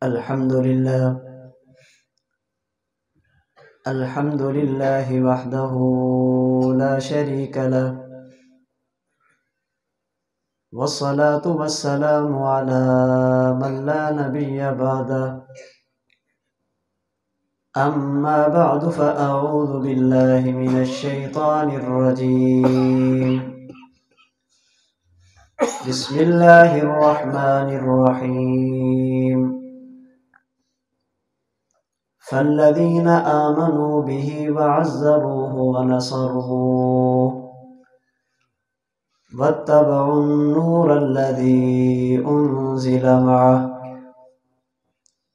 الحمد لله وحده لا شريك له، والصلاة والسلام على من لا نبي بعده. أما بعد فأعوذ بالله من الشيطان الرجيم. بسم الله الرحمن الرحيم. فالذين آمنوا به وعزروه ونصروه واتبعوا النور الذي أنزل معه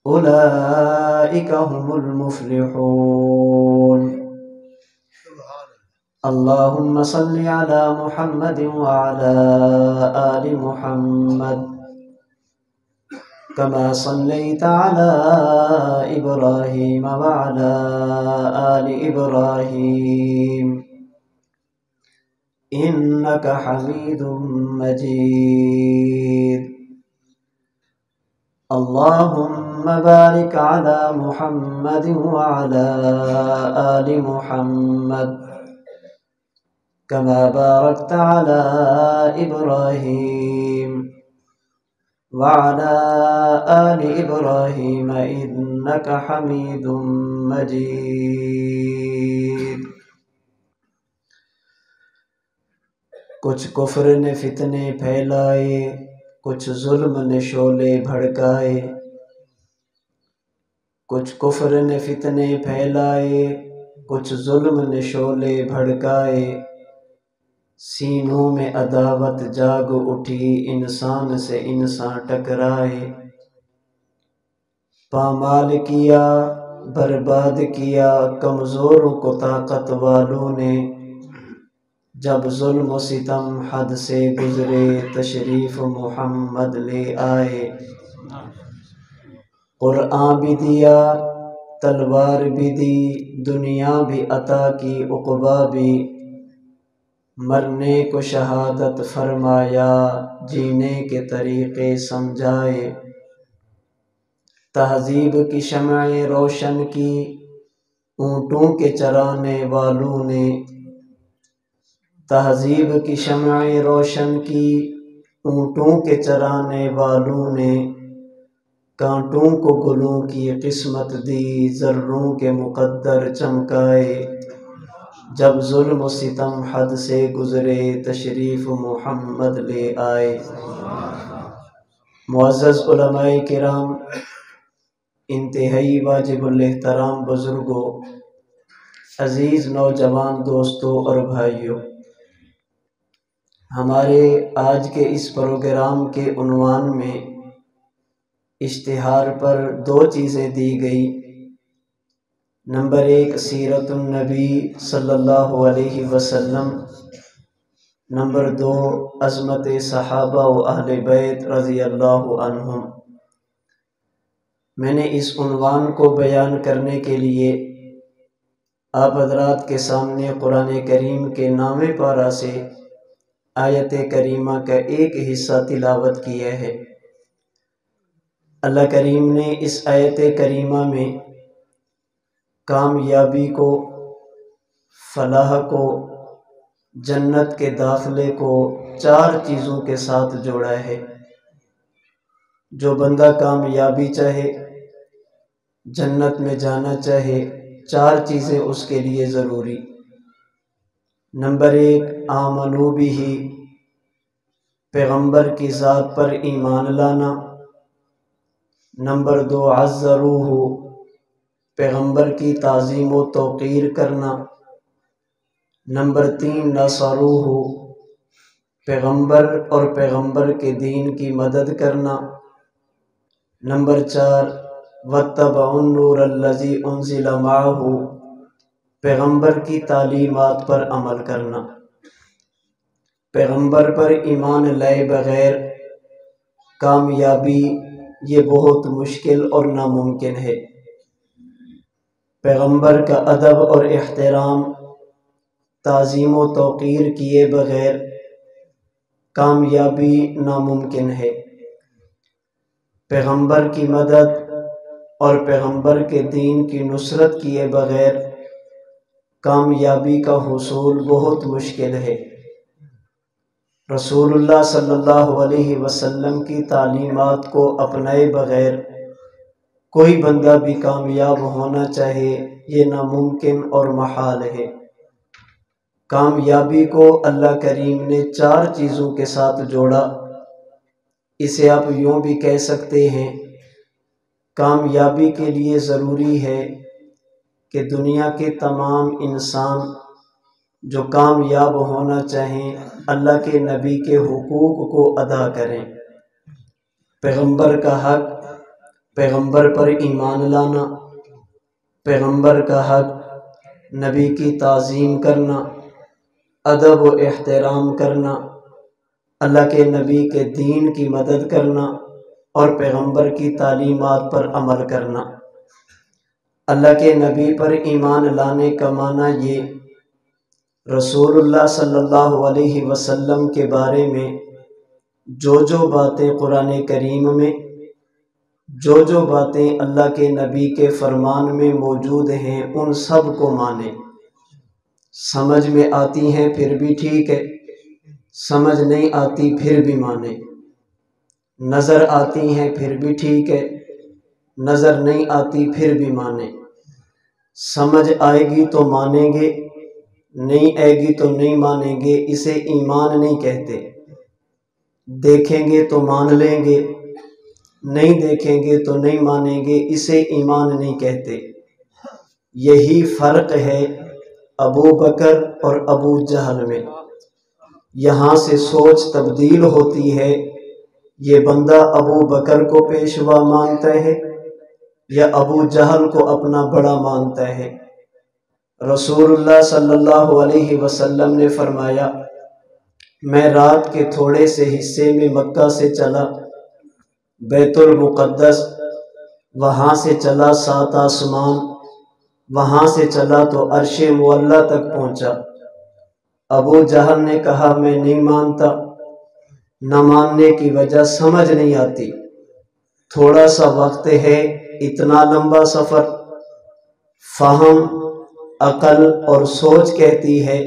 أولئك هم المفلحون. اللهم صل على محمد وعلى آل محمد كما صليت على إبراهيم وعلى آل إبراهيم إنك حميد مجيد. اللهم بارك على محمد وعلى آل محمد كما باركت على إبراهيم وعلى آل إبراهيم إنك حميد مجيد. کچھ کفر نے فتنے پھیلائے، کچھ ظلم نے شعلے بھڑکائے. کچھ کفر نے فتنے پھیلائے، کچھ ظلم نے شعلے بھڑکائے. سینوں میں عداوت جاگ اٹھی، انسان سے انسان ٹکرائے. پامال کیا، برباد کیا کمزوروں کو طاقت والوں نے. جب ظلم و ستم حد سے گزرے، تشریف محمد لے آئے. قرآن بھی دیا، تلوار بھی دی، دنیا بھی عطا کی، عقبہ بھی. مرنے کو شہادت فرمایا، جینے کے طریقے سمجھائے. تہذیب کی شمعیں روشن کی، اونٹوں کے چرانے والوں نے. تہذیب کی شمعیں روشن کی، اونٹوں کے چرانے والوں نے. کانٹوں کو گلوں کی قسمت دی، ذروں کے مقدر چمکائے. جب ظلم و ستم حد سے گزرے، تشریف محمد لے آئے. معزز علماء کرام، انتہائی واجب الاحترام بزرگوں، عزیز نوجوان دوستوں اور بھائیوں، ہمارے آج کے اس پروگرام کے عنوان میں اشتہار پر دو چیزیں دی گئی. نمبر 1 سیرت النبی صلی اللہ علیہ وسلم. نمبر 2 عظمت صحابہ و اہل بیت رضی اللہ عنہم. میں نے اس عنوان کو بیان کرنے کے لیے آپ حضرات کے سامنے قرآن کریم کے نامہ پارہ سے آیت کریمہ کا ایک حصہ تلاوت کیا ہے. اللہ کریم نے اس آیت کریمہ میں کامیابی کو، فلاح کو، جنت کے داخلے کو 4 چیزوں کے ساتھ جوڑا ہے. جو بندہ کامیابی چاہے، جنت میں جانا چاہے، 4 چیزیں اس کے لیے ضروری. نمبر 1 آمنو بھی، پیغمبر کی ذات پر ایمان لانا. نمبر 2 عزروہ، پیغمبر کی تعظیم و توقیر کرنا. نمبر 3 نصروہ، پیغمبر اور پیغمبر کے دین کی مدد کرنا. نمبر 4 واتبعوا النور الذی انزل معہ، پیغمبر کی تعلیمات پر عمل کرنا. پیغمبر پر ایمان لائے بغیر کامیابی یہ بہت مشکل اور ناممکن ہے. پیغمبر کا ادب اور احترام، تعظیم و توقیر کیے بغیر کامیابی ناممکن ہے۔ پیغمبر کی مدد اور پیغمبر کے دین کی نصرت کیے بغیر کامیابی کا حصول بہت مشکل ہے۔ رسول اللہ صلی اللہ علیہ وسلم کی تعلیمات کو اپنائے بغیر کوئی بندہ بھی کامیاب ہونا چاہے یہ ناممکن اور محال ہے۔ کامیابی کو اللہ کریم نے 4 چیزوں کے ساتھ جوڑا۔ اسے آپ یوں بھی کہہ سکتے ہیں، کامیابی کے لیے ضروری ہے کہ دنیا کے تمام انسان جو کامیاب ہونا چاہیں اللہ کے نبی کے حقوق کو ادا کریں۔ پیغمبر کا حق، پیغمبر پر ایمان لانا، پیغمبر کا حق، نبی کی تعظیم کرنا، ادب و احترام کرنا، اللہ کے نبی کے دین کی مدد کرنا اور پیغمبر کی تعلیمات پر عمل کرنا۔ اللہ کے نبی پر ایمان لانے کا معنی یہ رسول اللہ صلی اللہ علیہ وسلم کے بارے میں جو باتیں قرآن کریم میں، جو باتیں اللہ کے نبی کے فرمان میں موجود ہیں ان سب کو مانیں۔ سمجھ میں آتی ہیں پھر بھی ٹھیک ہے، سمجھ نہیں آتی پھر بھی مانیں۔ نظر آتی ہیں پھر بھی ٹھیک ہے، نظر نہیں آتی پھر بھی مانیں۔ سمجھ آئے گی تو مانیں گے، نہیں آئے گی تو نہیں مانیں گے، اسے ایمان نہیں کہتے۔ دیکھیں گے تو مان لیں گے، نہیں دیکھیں گے تو نہیں مانیں گے، اسے ایمان نہیں کہتے۔ یہی فرق ہے ابو بکر اور ابو جہل میں۔ یہاں سے سوچ تبدیل ہوتی ہے، یہ بندہ ابو بکر کو پیشوا مانتا ہے یا ابو جہل کو اپنا بڑا مانتا ہے۔ رسول اللہ صلی اللہ علیہ وسلم نے فرمایا، میں رات کے تھوڑے سے حصے میں مکہ سے چلا بیت المقدس، وہاں سے چلا 7 آسمان، وہاں سے چلا تو عرش معلیٰ تک پہنچا۔ ابو جہل نے کہا میں نہیں مانتا، نہ ماننے کی وجہ سمجھ نہیں آتی، تھوڑا سا وقت ہے، اتنا لمبا سفر۔ فہم، عقل اور سوچ کہتی ہے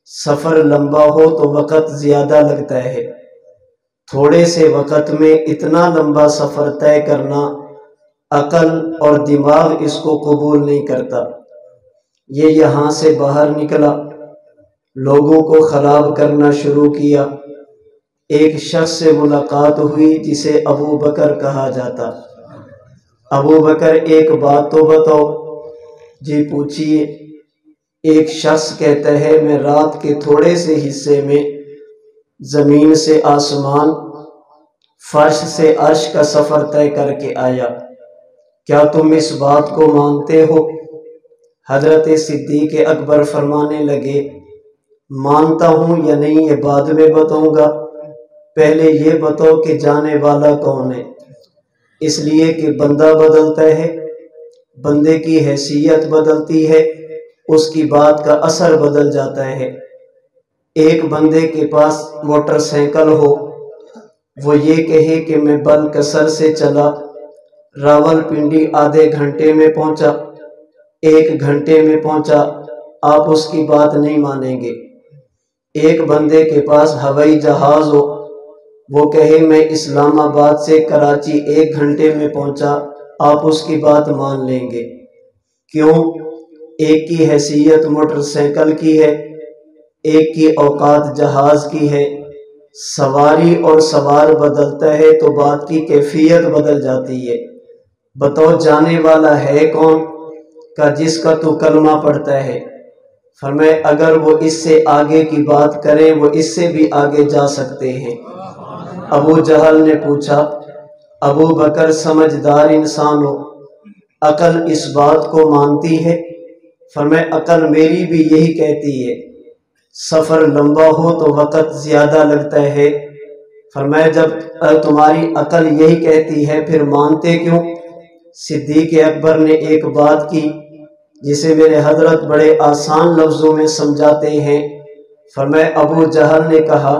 سفر لمبا ہو تو وقت زیادہ لگتا ہے، تھوڑے سے وقت میں اتنا لمبا سفر طے کرنا عقل اور دماغ اس کو قبول نہیں کرتا۔ یہ یہاں سے باہر نکلا، لوگوں کو خراب کرنا شروع کیا۔ ایک شخص سے ملاقات ہوئی جسے ابو بکر کہا جاتا۔ ابو بکر ایک بات تو بتاؤ۔ جی پوچھئے۔ ایک شخص کہتا ہے میں رات کے تھوڑے سے حصے میں زمین سے آسمان، فرش سے عرش کا سفر طے کر کے آیا، کیا تم اس بات کو مانتے ہو؟ حضرت صدیق اکبر فرمانے لگے، مانتا ہوں یا نہیں یہ بعد میں بتاؤں گا، پہلے یہ بتاؤ کہ جانے والا کون ہے۔ اس لیے کہ بندہ بدلتا ہے، بندے کی حیثیت بدلتی ہے، اس کی بات کا اثر بدل جاتا ہے۔ ایک بندے کے پاس موٹر سائیکل ہو، وہ یہ کہے کہ میں بلکسر سے چلا، راولپنڈی آدھے گھنٹے میں پہنچا، 1 گھنٹے میں پہنچا، آپ اس کی بات نہیں مانیں گے۔ ایک بندے کے پاس ہوائی جہاز ہو، وہ کہے میں اسلام آباد سے کراچی 1 گھنٹے میں پہنچا، آپ اس کی بات مان لیں گے۔ کیوں؟ ایک کی حیثیت موٹر سائیکل کی ہے، ایک کی اوقات جہاز کی ہے۔ سواری اور سوار بدلتا ہے تو بات کی کیفیت بدل جاتی ہے۔ بتاؤ جانے والا ہے کون؟ کا جس کا تو کلمہ پڑھتا ہے۔ فرمایا اگر وہ اس سے آگے کی بات کریں وہ اس سے بھی آگے جا سکتے ہیں۔ ابو جہل نے پوچھا، ابو بکر سمجھدار انسان ہو، عقل اس بات کو مانتی ہے؟ فرمایا عقل میری بھی یہی کہتی ہے، سفر لمبا ہو تو وقت زیادہ لگتا ہے۔ فرمایا جب تمہاری عقل یہی کہتی ہے پھر مانتے کیوں؟ صدیق اکبر نے ایک بات کی جسے میرے حضرت بڑے آسان لفظوں میں سمجھاتے ہیں۔ فرمایا ابو جہل نے کہا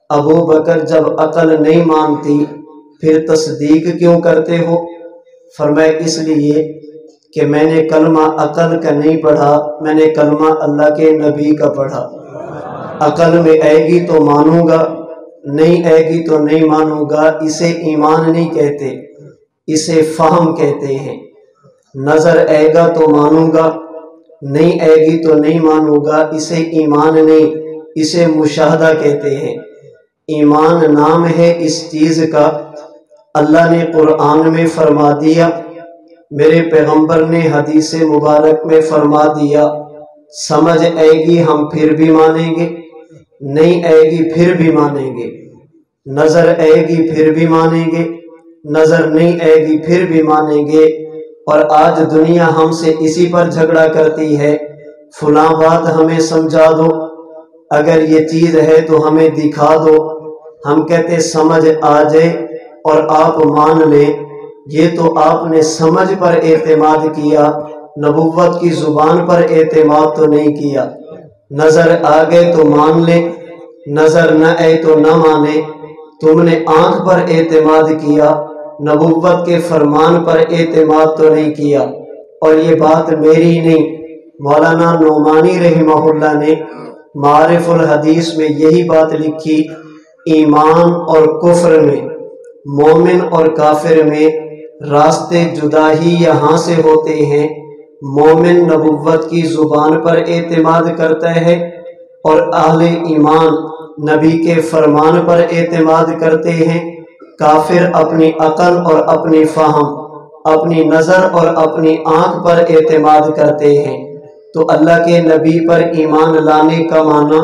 ابو بکر جب عقل نہیں مانتی پھر تصدیق کیوں کرتے ہو؟ فرمایا اس لیے کہ میں نے کلمہ عقل کا نہیں پڑھا، میں نے کلمہ اللہ کے نبی کا پڑھا۔ عقل میں آئے گی تو مانوں گا، نہیں آئے گی تو نہیں مانوں گا۔ اسے ایمان نہیں کہتے، اسے فہم کہتے ہیں۔ نظر آئے گا تو مانوں گا، نہیں آئے گی تو نہیں مانوں گا، اسے ایمان نہیں، اسے مشاہدہ کہتے ہیں۔ ایمان نام ہے اس چیز کا، اللہ نے قرآن میں فرما دیا، میرے پیغمبر نے حدیث مبارک میں فرما دیا۔ سمجھ آئے گی ہم پھر بھی مانیں گے، نہیں آئے گی پھر بھی مانیں گے، نظر آئے گی پھر بھی مانیں گے، نظر نہیں آئے گی پھر بھی مانیں گے۔ اور آج دنیا ہم سے اسی پر جھگڑا کرتی ہے، فلاں بات ہمیں سمجھا دو، اگر یہ چیز ہے تو ہمیں دکھا دو۔ ہم کہتے سمجھ آ جائے اور آپ مان لیں، یہ تو آپ نے سمجھ پر اعتماد کیا، نبوت کی زبان پر اعتماد تو نہیں کیا۔ نظر آ گئے تو مان لیں، نظر نہ آئے تو نہ مانے۔ تم نے آنکھ پر اعتماد کیا، نبوت کے فرمان پر اعتماد تو نہیں کیا۔ اور یہ بات میری نہیں، مولانا نعمانی رحمہ اللہ نے معارف الحدیث میں یہی بات لکھی، ایمان اور کفر میں، مومن اور کافر میں راستے جدا ہی یہاں سے ہوتے ہیں۔ مومن نبوت کی زبان پر اعتماد کرتا ہے اور اہل ایمان نبی کے فرمان پر اعتماد کرتے ہیں۔ کافر اپنی عقل اور اپنی فہم، اپنی نظر اور اپنی آنکھ پر اعتماد کرتے ہیں۔ تو اللہ کے نبی پر ایمان لانے کا معنی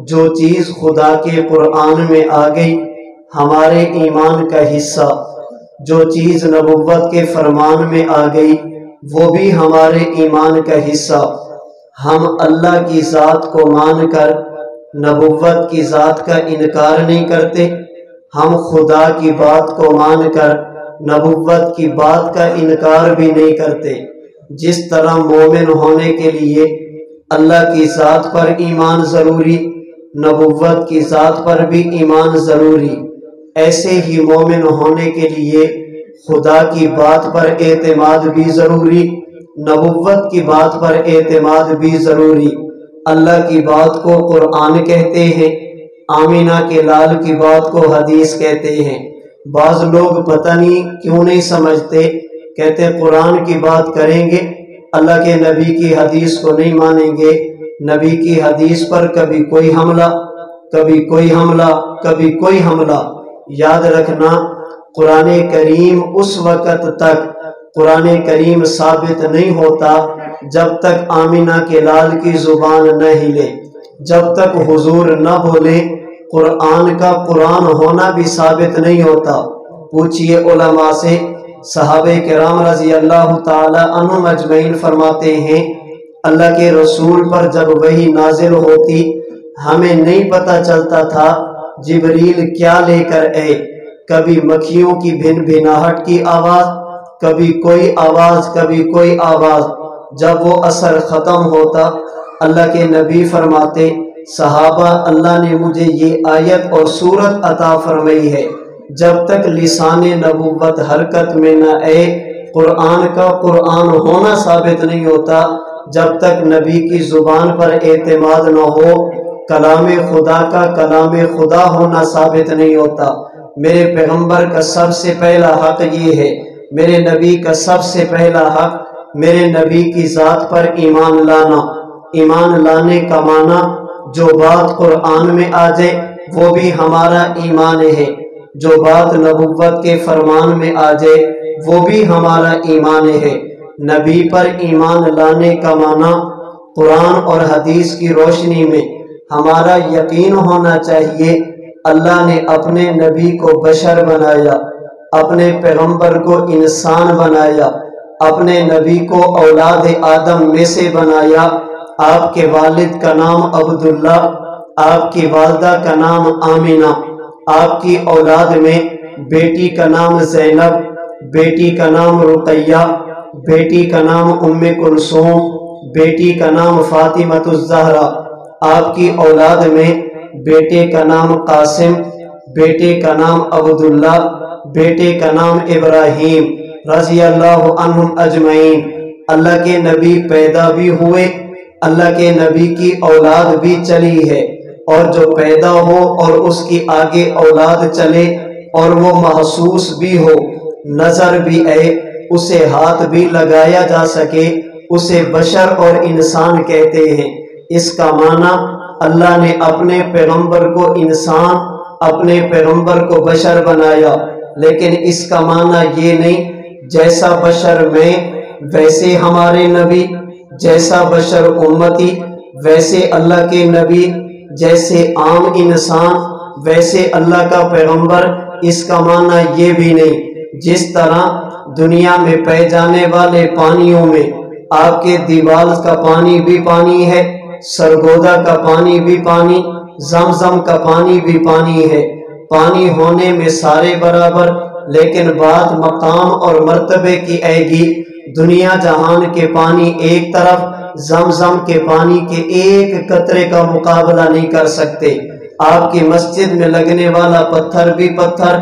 جو چیز خدا کے قرآن میں آ گئی ہمارے ایمان کا حصہ، جو چیز نبوت کے فرمان میں آ گئی وہ بھی ہمارے ایمان کا حصہ۔ ہم اللہ کی ذات کو مان کر نبوت کی ذات کا انکار نہیں کرتے، ہم خدا کی بات کو مان کر نبوت کی بات کا انکار بھی نہیں کرتے۔ جس طرح مومن ہونے کے لیے اللہ کی ذات پر ایمان ضروری، نبوت کی ذات پر بھی ایمان ضروری، ایسے ہی مومن ہونے کے لیے خدا کی بات پر اعتماد بھی ضروری، نبوت کی بات پر اعتماد بھی ضروری۔ اللہ کی بات کو قرآن کہتے ہیں، آمینہ کے لال کی بات کو حدیث کہتے ہیں۔ بعض لوگ پتہ نہیں کیوں نہیں سمجھتے، کہتے قرآن کی بات کریں گے، اللہ کے نبی کی حدیث کو نہیں مانیں گے۔ نبی کی حدیث پر کبھی کوئی حملہ، کبھی کوئی حملہ، کبھی کوئی حملہ۔ یاد رکھنا قرآن کریم اس وقت تک قرآن کریم ثابت نہیں ہوتا جب تک آمینہ کے لال کی زبان نہ ہلے، جب تک حضور نہ بولے قرآن کا قرآن ہونا بھی ثابت نہیں ہوتا۔ پوچھئے علماء سے، صحابہ کرام رضی اللہ تعالی عنہم اجمعین فرماتے ہیں اللہ کے رسول پر جب وحی نازل ہوتی ہمیں نہیں پتہ چلتا تھا جبریل کیا لے کر آئے، کبھی مکھیوں کی بھن بھناہٹ کی آواز، کبھی کوئی آواز، کبھی کوئی آواز۔ جب وہ اثر ختم ہوتا اللہ کے نبی فرماتے صحابہ اللہ نے مجھے یہ آیت اور سورت عطا فرمائی ہے، جب تک لسان نبوت حرکت میں نہ آئے قرآن کا قرآن ہونا ثابت نہیں ہوتا، جب تک نبی کی زبان پر اعتماد نہ ہو کلام خدا کا کلام خدا ہونا ثابت نہیں ہوتا۔ میرے پیغمبر کا سب سے پہلا حق یہ ہے، میرے نبی کا سب سے پہلا حق میرے نبی کی ذات پر ایمان لانا۔ ایمان لانے کا معنی جو بات قرآن میں آ جائے وہ بھی ہمارا ایمان ہے، جو بات نبوت کے فرمان میں آ جائے وہ بھی ہمارا ایمان ہے۔ نبی پر ایمان لانے کا معنی قرآن اور حدیث کی روشنی میں ہمارا یقین ہونا چاہیے اللہ نے اپنے نبی کو بشر بنایا، اپنے پیغمبر کو انسان بنایا، اپنے نبی کو اولاد آدم میں سے بنایا۔ آپ کے والد کا نام عبداللہ، آپ کی والدہ کا نام آمینہ، آپ کی اولاد میں بیٹی کا نام زینب، بیٹی کا نام رقیہ، بیٹی کا نام ام کلثوم، بیٹی کا نام فاطمۃ الزہرا، آپ کی اولاد میں بیٹے کا نام قاسم، بیٹے کا نام عبداللہ، بیٹے کا نام ابراہیم، رضی اللہ عنہم اجمعین۔ اللہ کے نبی پیدا بھی ہوئے، اللہ کے نبی کی اولاد بھی چلی ہے، اور جو پیدا ہو اور اس کی آگے اولاد چلے اور وہ محسوس بھی ہو، نظر بھی آئے، اسے ہاتھ بھی لگایا جا سکے، اسے بشر اور انسان کہتے ہیں۔ اس کا معنی اللہ نے اپنے پیغمبر کو انسان، اپنے پیغمبر کو بشر بنایا، لیکن اس کا معنی یہ نہیں جیسا بشر میں ویسے ہمارے نبی، جیسا بشر امتی ویسے اللہ کے نبی، جیسے عام انسان ویسے اللہ کا پیغمبر۔ اس کا معنی یہ بھی نہیں جس طرح دنیا میں پائے جانے والے پانیوں میں آپ کے دیوال کا پانی بھی پانی ہے، سرگودا کا پانی بھی پانی، زمزم کا پانی بھی پانی ہے، پانی ہونے میں سارے برابر، لیکن بات مقام اور مرتبے کی آئے گی۔ دنیا جہان کے پانی ایک طرف، زمزم کے پانی کے ایک قطرے کا مقابلہ نہیں کر سکتے۔ آپ کی مسجد میں لگنے والا پتھر بھی پتھر،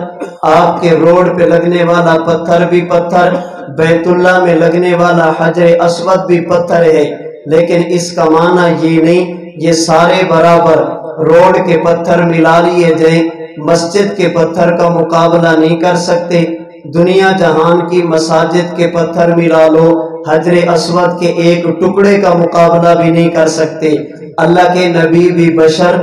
آپ کے روڈ پہ لگنے والا پتھر بھی پتھر، بیت اللہ میں لگنے والا حجر اسود بھی پتھر ہے، لیکن اس کا معنی یہ نہیں یہ سارے برابر۔ روڈ کے پتھر ملا لیے جائیں، مسجد کے پتھر کا مقابلہ نہیں کر سکتے۔ دنیا جہان کی مساجد کے پتھر ملا لو، حجر اسود کے ایک ٹکڑے کا مقابلہ بھی نہیں کر سکتے۔ اللہ کے نبی بھی بشر،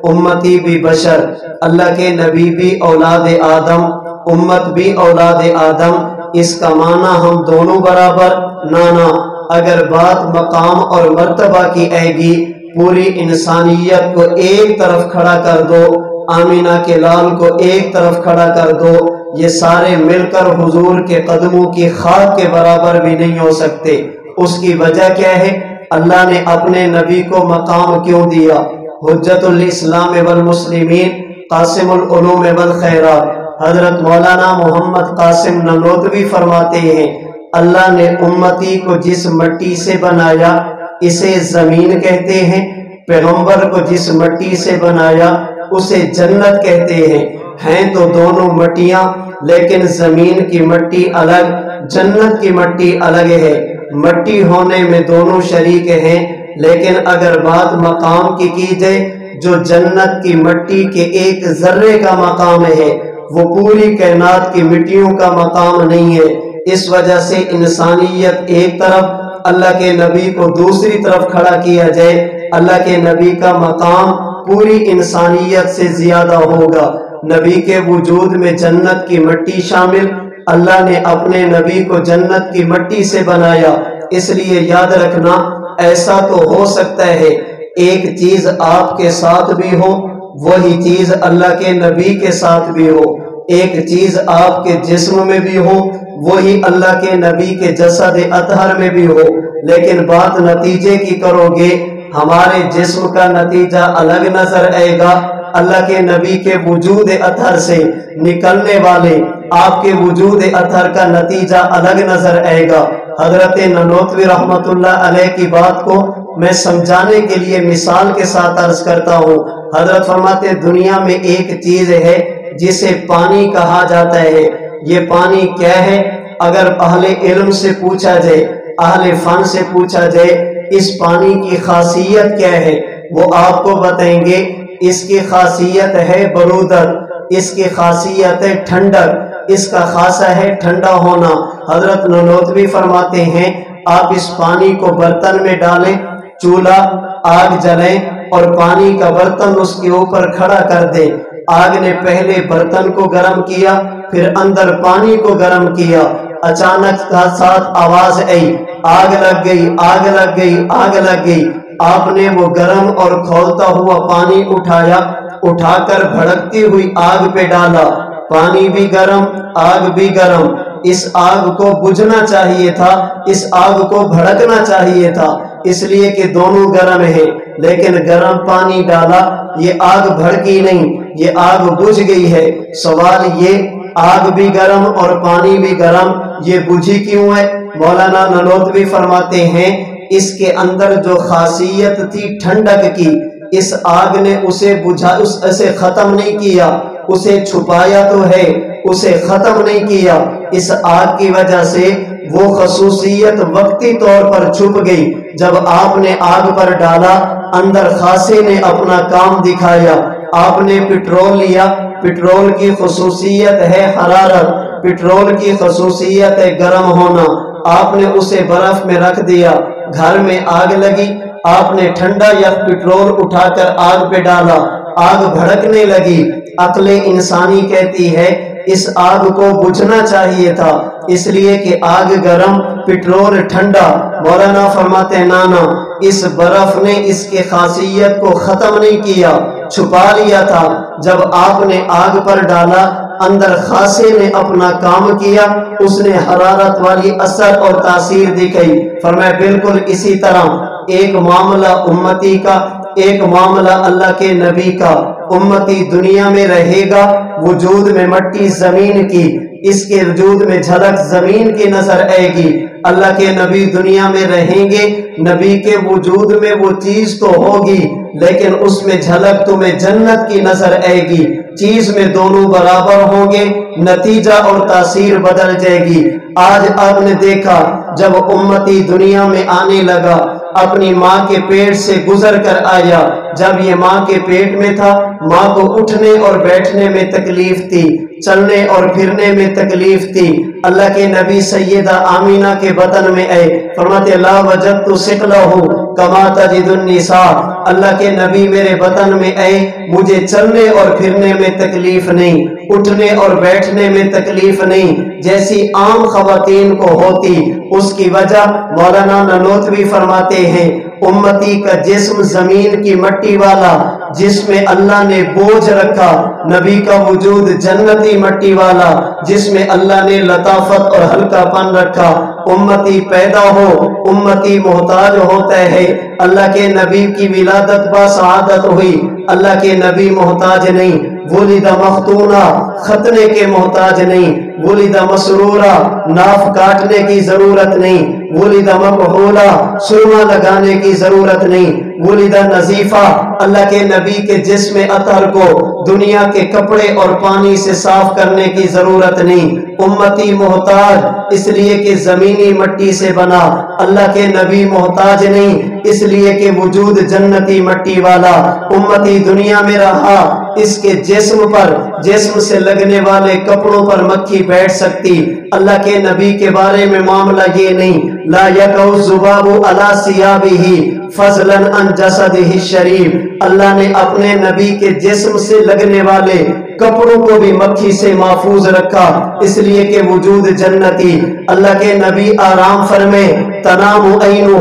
امتی بھی بشر، اللہ کے نبی بھی اولاد آدم، امت بھی اولاد آدم۔ اس کا معنی ہم دونوں برابر نانا۔ اگر بات مقام اور مرتبہ کی آئے گی، پوری انسانیت کو ایک طرف کھڑا کر دو، آمینہ کے لال کو ایک طرف کھڑا کر دو، یہ سارے مل کر حضور کے قدموں کی خاک کے برابر بھی نہیں ہو سکتے۔ اس کی وجہ کیا ہے؟ اللہ نے اپنے نبی کو مقام کیوں دیا؟ حجت الاسلام والمسلمین، قاسم العلوم والخیرات حضرت مولانا محمد قاسم نانوتوی فرماتے ہیں، اللہ نے امتی کو جس مٹی سے بنایا اسے زمین کہتے ہیں، پیغمبر کو جس مٹی سے بنایا اسے جنت کہتے ہیں تو دونوں مٹیاں، لیکن زمین کی مٹی الگ، جنت کی مٹی الگ ہے۔ مٹی ہونے میں دونوں شریک ہیں، لیکن اگر بات مقام کی جائے، جو جنت کی مٹی کے ایک ذرے کا مقام ہے وہ پوری کائنات کی مٹیوں کا مقام نہیں ہے۔ اس وجہ سے انسانیت ایک طرف، اللہ کے نبی کو دوسری طرف کھڑا کیا جائے، اللہ کے نبی کا مقام پوری انسانیت سے زیادہ ہوگا۔ نبی کے وجود میں جنت کی مٹی شامل، اللہ نے اپنے نبی کو جنت کی مٹی سے بنایا۔ اس لیے یاد رکھنا، ایسا تو ہو سکتا ہے ایک چیز آپ کے ساتھ بھی ہو، وہی چیز اللہ کے نبی کے ساتھ بھی ہو، ایک چیز آپ کے جسم میں بھی ہو، وہی اللہ کے نبی کے جسد اطہر میں بھی ہو، لیکن بات نتیجے کی کرو گے، ہمارے جسم کا نتیجہ الگ نظر آئے گا، اللہ کے نبی کے وجود اطہر سے نکلنے والے آپ کے وجود اطہر کا نتیجہ الگ نظر آئے گا۔ حضرت نانوتوی رحمت اللہ علیہ کی بات کو میں سمجھانے کے لیے مثال کے ساتھ عرض کرتا ہوں۔ حضرت فرماتے ہیں دنیا میں ایک چیز ہے جسے پانی کہا جاتا ہے، یہ پانی کیا ہے؟ اگر اہل علم سے پوچھا جائے، اہل فن سے پوچھا جائے اس پانی کی خاصیت کیا ہے، وہ آپ کو بتائیں گے اس کی خاصیت ہے برودت، اس کی خاصیت ہے ٹھنڈک، اس کا خاصہ ہے ٹھنڈا ہونا۔ حضرت نانوتوی فرماتے ہیں آپ اس پانی کو برتن میں ڈالیں، چولہا آگ جلیں اور پانی کا برتن اس کے اوپر کھڑا کر دیں، آگ نے پہلے برتن کو گرم کیا پھر اندر پانی کو گرم کیا، اچانک ساتھ آواز آئی، آگ لگ گئی، آگ لگ گئی، آگ لگ گئی۔ آپ نے وہ گرم اور کھولتا ہوا پانی اٹھایا، اٹھا کر بھڑکتی ہوئی آگ پہ ڈالا، پانی بھی گرم، آگ بھی گرم۔ اس آگ کو بجھنا چاہیے تھا، اس آگ کو بھڑکنا چاہیے تھا، اس لیے کہ دونوں گرم ہیں، لیکن گرم پانی ڈالا، یہ آگ بھڑکی نہیں، یہ آگ بجھ گئی ہے۔ سوال یہ آگ بھی گرم اور پانی بھی گرم، یہ بجھی کیوں ہے؟ مولانا نانوتوی فرماتے ہیں اس کے اندر جو خاصیت تھی ٹھنڈک کی، اس آگ نے اسے بجھا، اسے ختم نہیں کیا، اسے چھپایا تو ہے، اسے ختم نہیں کیا، اس آگ کی وجہ سے وہ خصوصیت وقتی طور پر چھپ گئی۔ جب آپ نے آگ پر ڈالا، اندر خاصے نے اپنا کام دکھایا۔ آپ نے پٹرول لیا، پٹرول کی خصوصیت ہے حرارت، پٹرول کی خصوصیت ہے گرم ہونا۔ آپ نے اسے برف میں رکھ دیا، گھر میں آگ لگی، آپ نے ٹھنڈا یا پٹرول اٹھا کر آگ پہ ڈالا، آگ بھڑکنے لگی۔ عقل انسانی کہتی ہے اس آگ کو بجھنا چاہیے تھا، اس لیے کہ آگ گرم، پٹرول ٹھنڈا۔ مولانا فرماتے ہیں نانا، اس برف نے اس کے خاصیت کو ختم نہیں کیا، چھپا لیا تھا۔ جب آپ نے آگ پر ڈالا، اندر خاصے نے اپنا کام کیا، اس نے حرارت والی اثر اور تاثیر دکھائی۔ فرمایا بالکل اسی طرح ایک معاملہ امتی کا، ایک معاملہ اللہ کے نبی کا۔ امتی دنیا میں رہے گا، وجود میں مٹی زمین کی، اس کے وجود میں جھلک زمین کی نظر آئے گی۔ اللہ کے نبی دنیا میں رہیں گے، نبی کے وجود میں وہ چیز تو ہوگی، لیکن اس میں جھلک تمہیں جنت کی نظر آئے گی۔ چیز میں دونوں برابر ہوں گے، نتیجہ اور تاثیر بدل جائے گی۔ آج آپ نے دیکھا جب امتی دنیا میں آنے لگا، اپنی ماں کے پیٹ سے گزر کر آیا، جب یہ ماں کے پیٹ میں تھا، ماں کو اٹھنے اور بیٹھنے میں تکلیف تھی، چلنے اور پھرنے میں تکلیف تھی۔ اللہ کے نبی سیدہ آمینہ کے بطن میں آئے، فرماتے لا وجدت ثقلہ کما تجد النساء، اللہ کے نبی میرے بطن میں آئے، مجھے چلنے اور پھرنے میں تکلیف نہیں، اٹھنے اور بیٹھنے میں تکلیف نہیں جیسی عام خواتین کو ہوتی۔ اس کی وجہ مولانا نانوتوی فرماتے ہیں امتی کا جسم زمین کی مٹی والا، جس میں اللہ نے بوجھ رکھا، نبی کا وجود جنتی مٹی والا، جس میں اللہ نے لطافت اور ہلکا پن رکھا۔ امتی پیدا ہو، امتی محتاج ہوتا ہے۔ اللہ کے نبی کی ولادت با سعادت ہوئی، اللہ کے نبی محتاج نہیں۔ ولد مختونہ، ختنے کے محتاج نہیں۔ ولد مسرورہ، ناف کاٹنے کی ضرورت نہیں۔ ولد مکحولہ، سرما لگانے کی ضرورت نہیں۔ ولد نظیفہ، اللہ کے نبی کے جسم اطہر کو دنیا کے کپڑے اور پانی سے صاف کرنے کی ضرورت نہیں۔ امتی محتاج اس لیے کہ زمینی مٹی سے بنا، اللہ کے نبی محتاج نہیں اس لیے کہ وجود جنتی مٹی والا۔ امتی دنیا میں رہا، اس کے جسم پر، جسم سے لگنے والے کپڑوں پر مکھی بیٹھ سکتی۔ اللہ کے نبی کے بارے میں معاملہ یہ نہیں، لا یقع الذباب علی ثیابہ فضلا عن جسدہ الشریف، اللہ نے اپنے نبی کے جسم سے لگنے والے کپڑوں کو بھی مکھی سے محفوظ رکھا، اس لیے کہ وجود جنتی۔ اللہ کے نبی آرام فرمے، تنام عینہ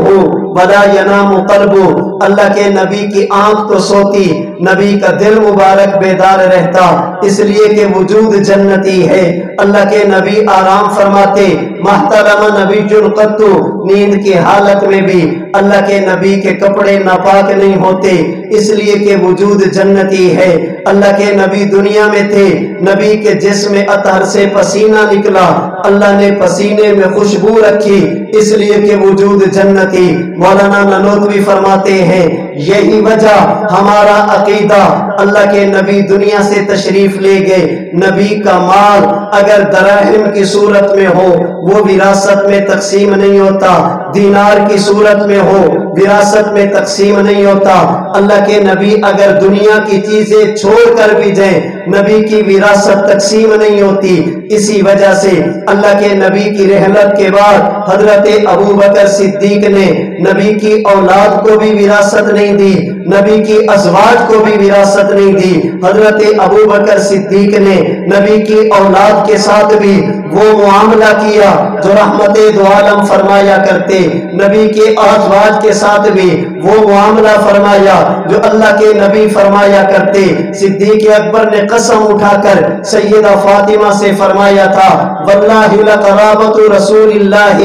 ولا ینام قلبہ، اللہ کے نبی کی آنکھ تو سوتی، نبی کا دل مبارک بیدار رہتا، اس لیے کہ وجود جنتی ہے۔ اللہ کے نبی آرام فرماتے، محترم نبی قط، نیند کی حالت میں بھی اللہ کے نبی کے کپڑے ناپاک نہیں ہوتے، اس لیے کہ وجود جنتی ہے۔ اللہ کے نبی دنیا میں تھے، نبی کے جسم اطہر سے پسینہ نکلا، اللہ نے پسینے میں خوشبو رکھی، اس لیے کہ وجود جنتی۔ مولانا نانوتوی فرماتے ہیں یہی وجہ ہمارا عقیدہ، اللہ کے نبی دنیا سے تشریف لے گئے، نبی کا مال اگر دراہم کی صورت میں ہو وہ وراثت میں تقسیم نہیں ہوتا، دینار کی صورت میں ہو وراثت میں تقسیم نہیں ہوتا۔ اللہ کے نبی اگر دنیا کی چیزیں چھوڑ کر بھی جائیں، نبی کی وراثت تقسیم نہیں ہوتی۔ اسی وجہ سے اللہ کے نبی کی رحلت کے بعد حضرت ابوبکر صدیق نے نبی کی اولاد کو بھی وراثت نہیں دی، نبی کی ازواج کو بھی وراثت نہیں دی۔ حضرت ابوبکر صدیق نے نبی کی اولاد کے ساتھ بھی وہ معاملہ کیا جو رحمت دو عالم فرمایا کرتے، نبی کے ازواج کے ساتھ بھی وہ معاملہ فرمایا جو اللہ کے نبی فرمایا کرتے۔ صدیق اکبر نے قسم اٹھا کر سیدہ فاطمہ سے فرمایا تھا، واللہ لقرابۃ رسول اللہ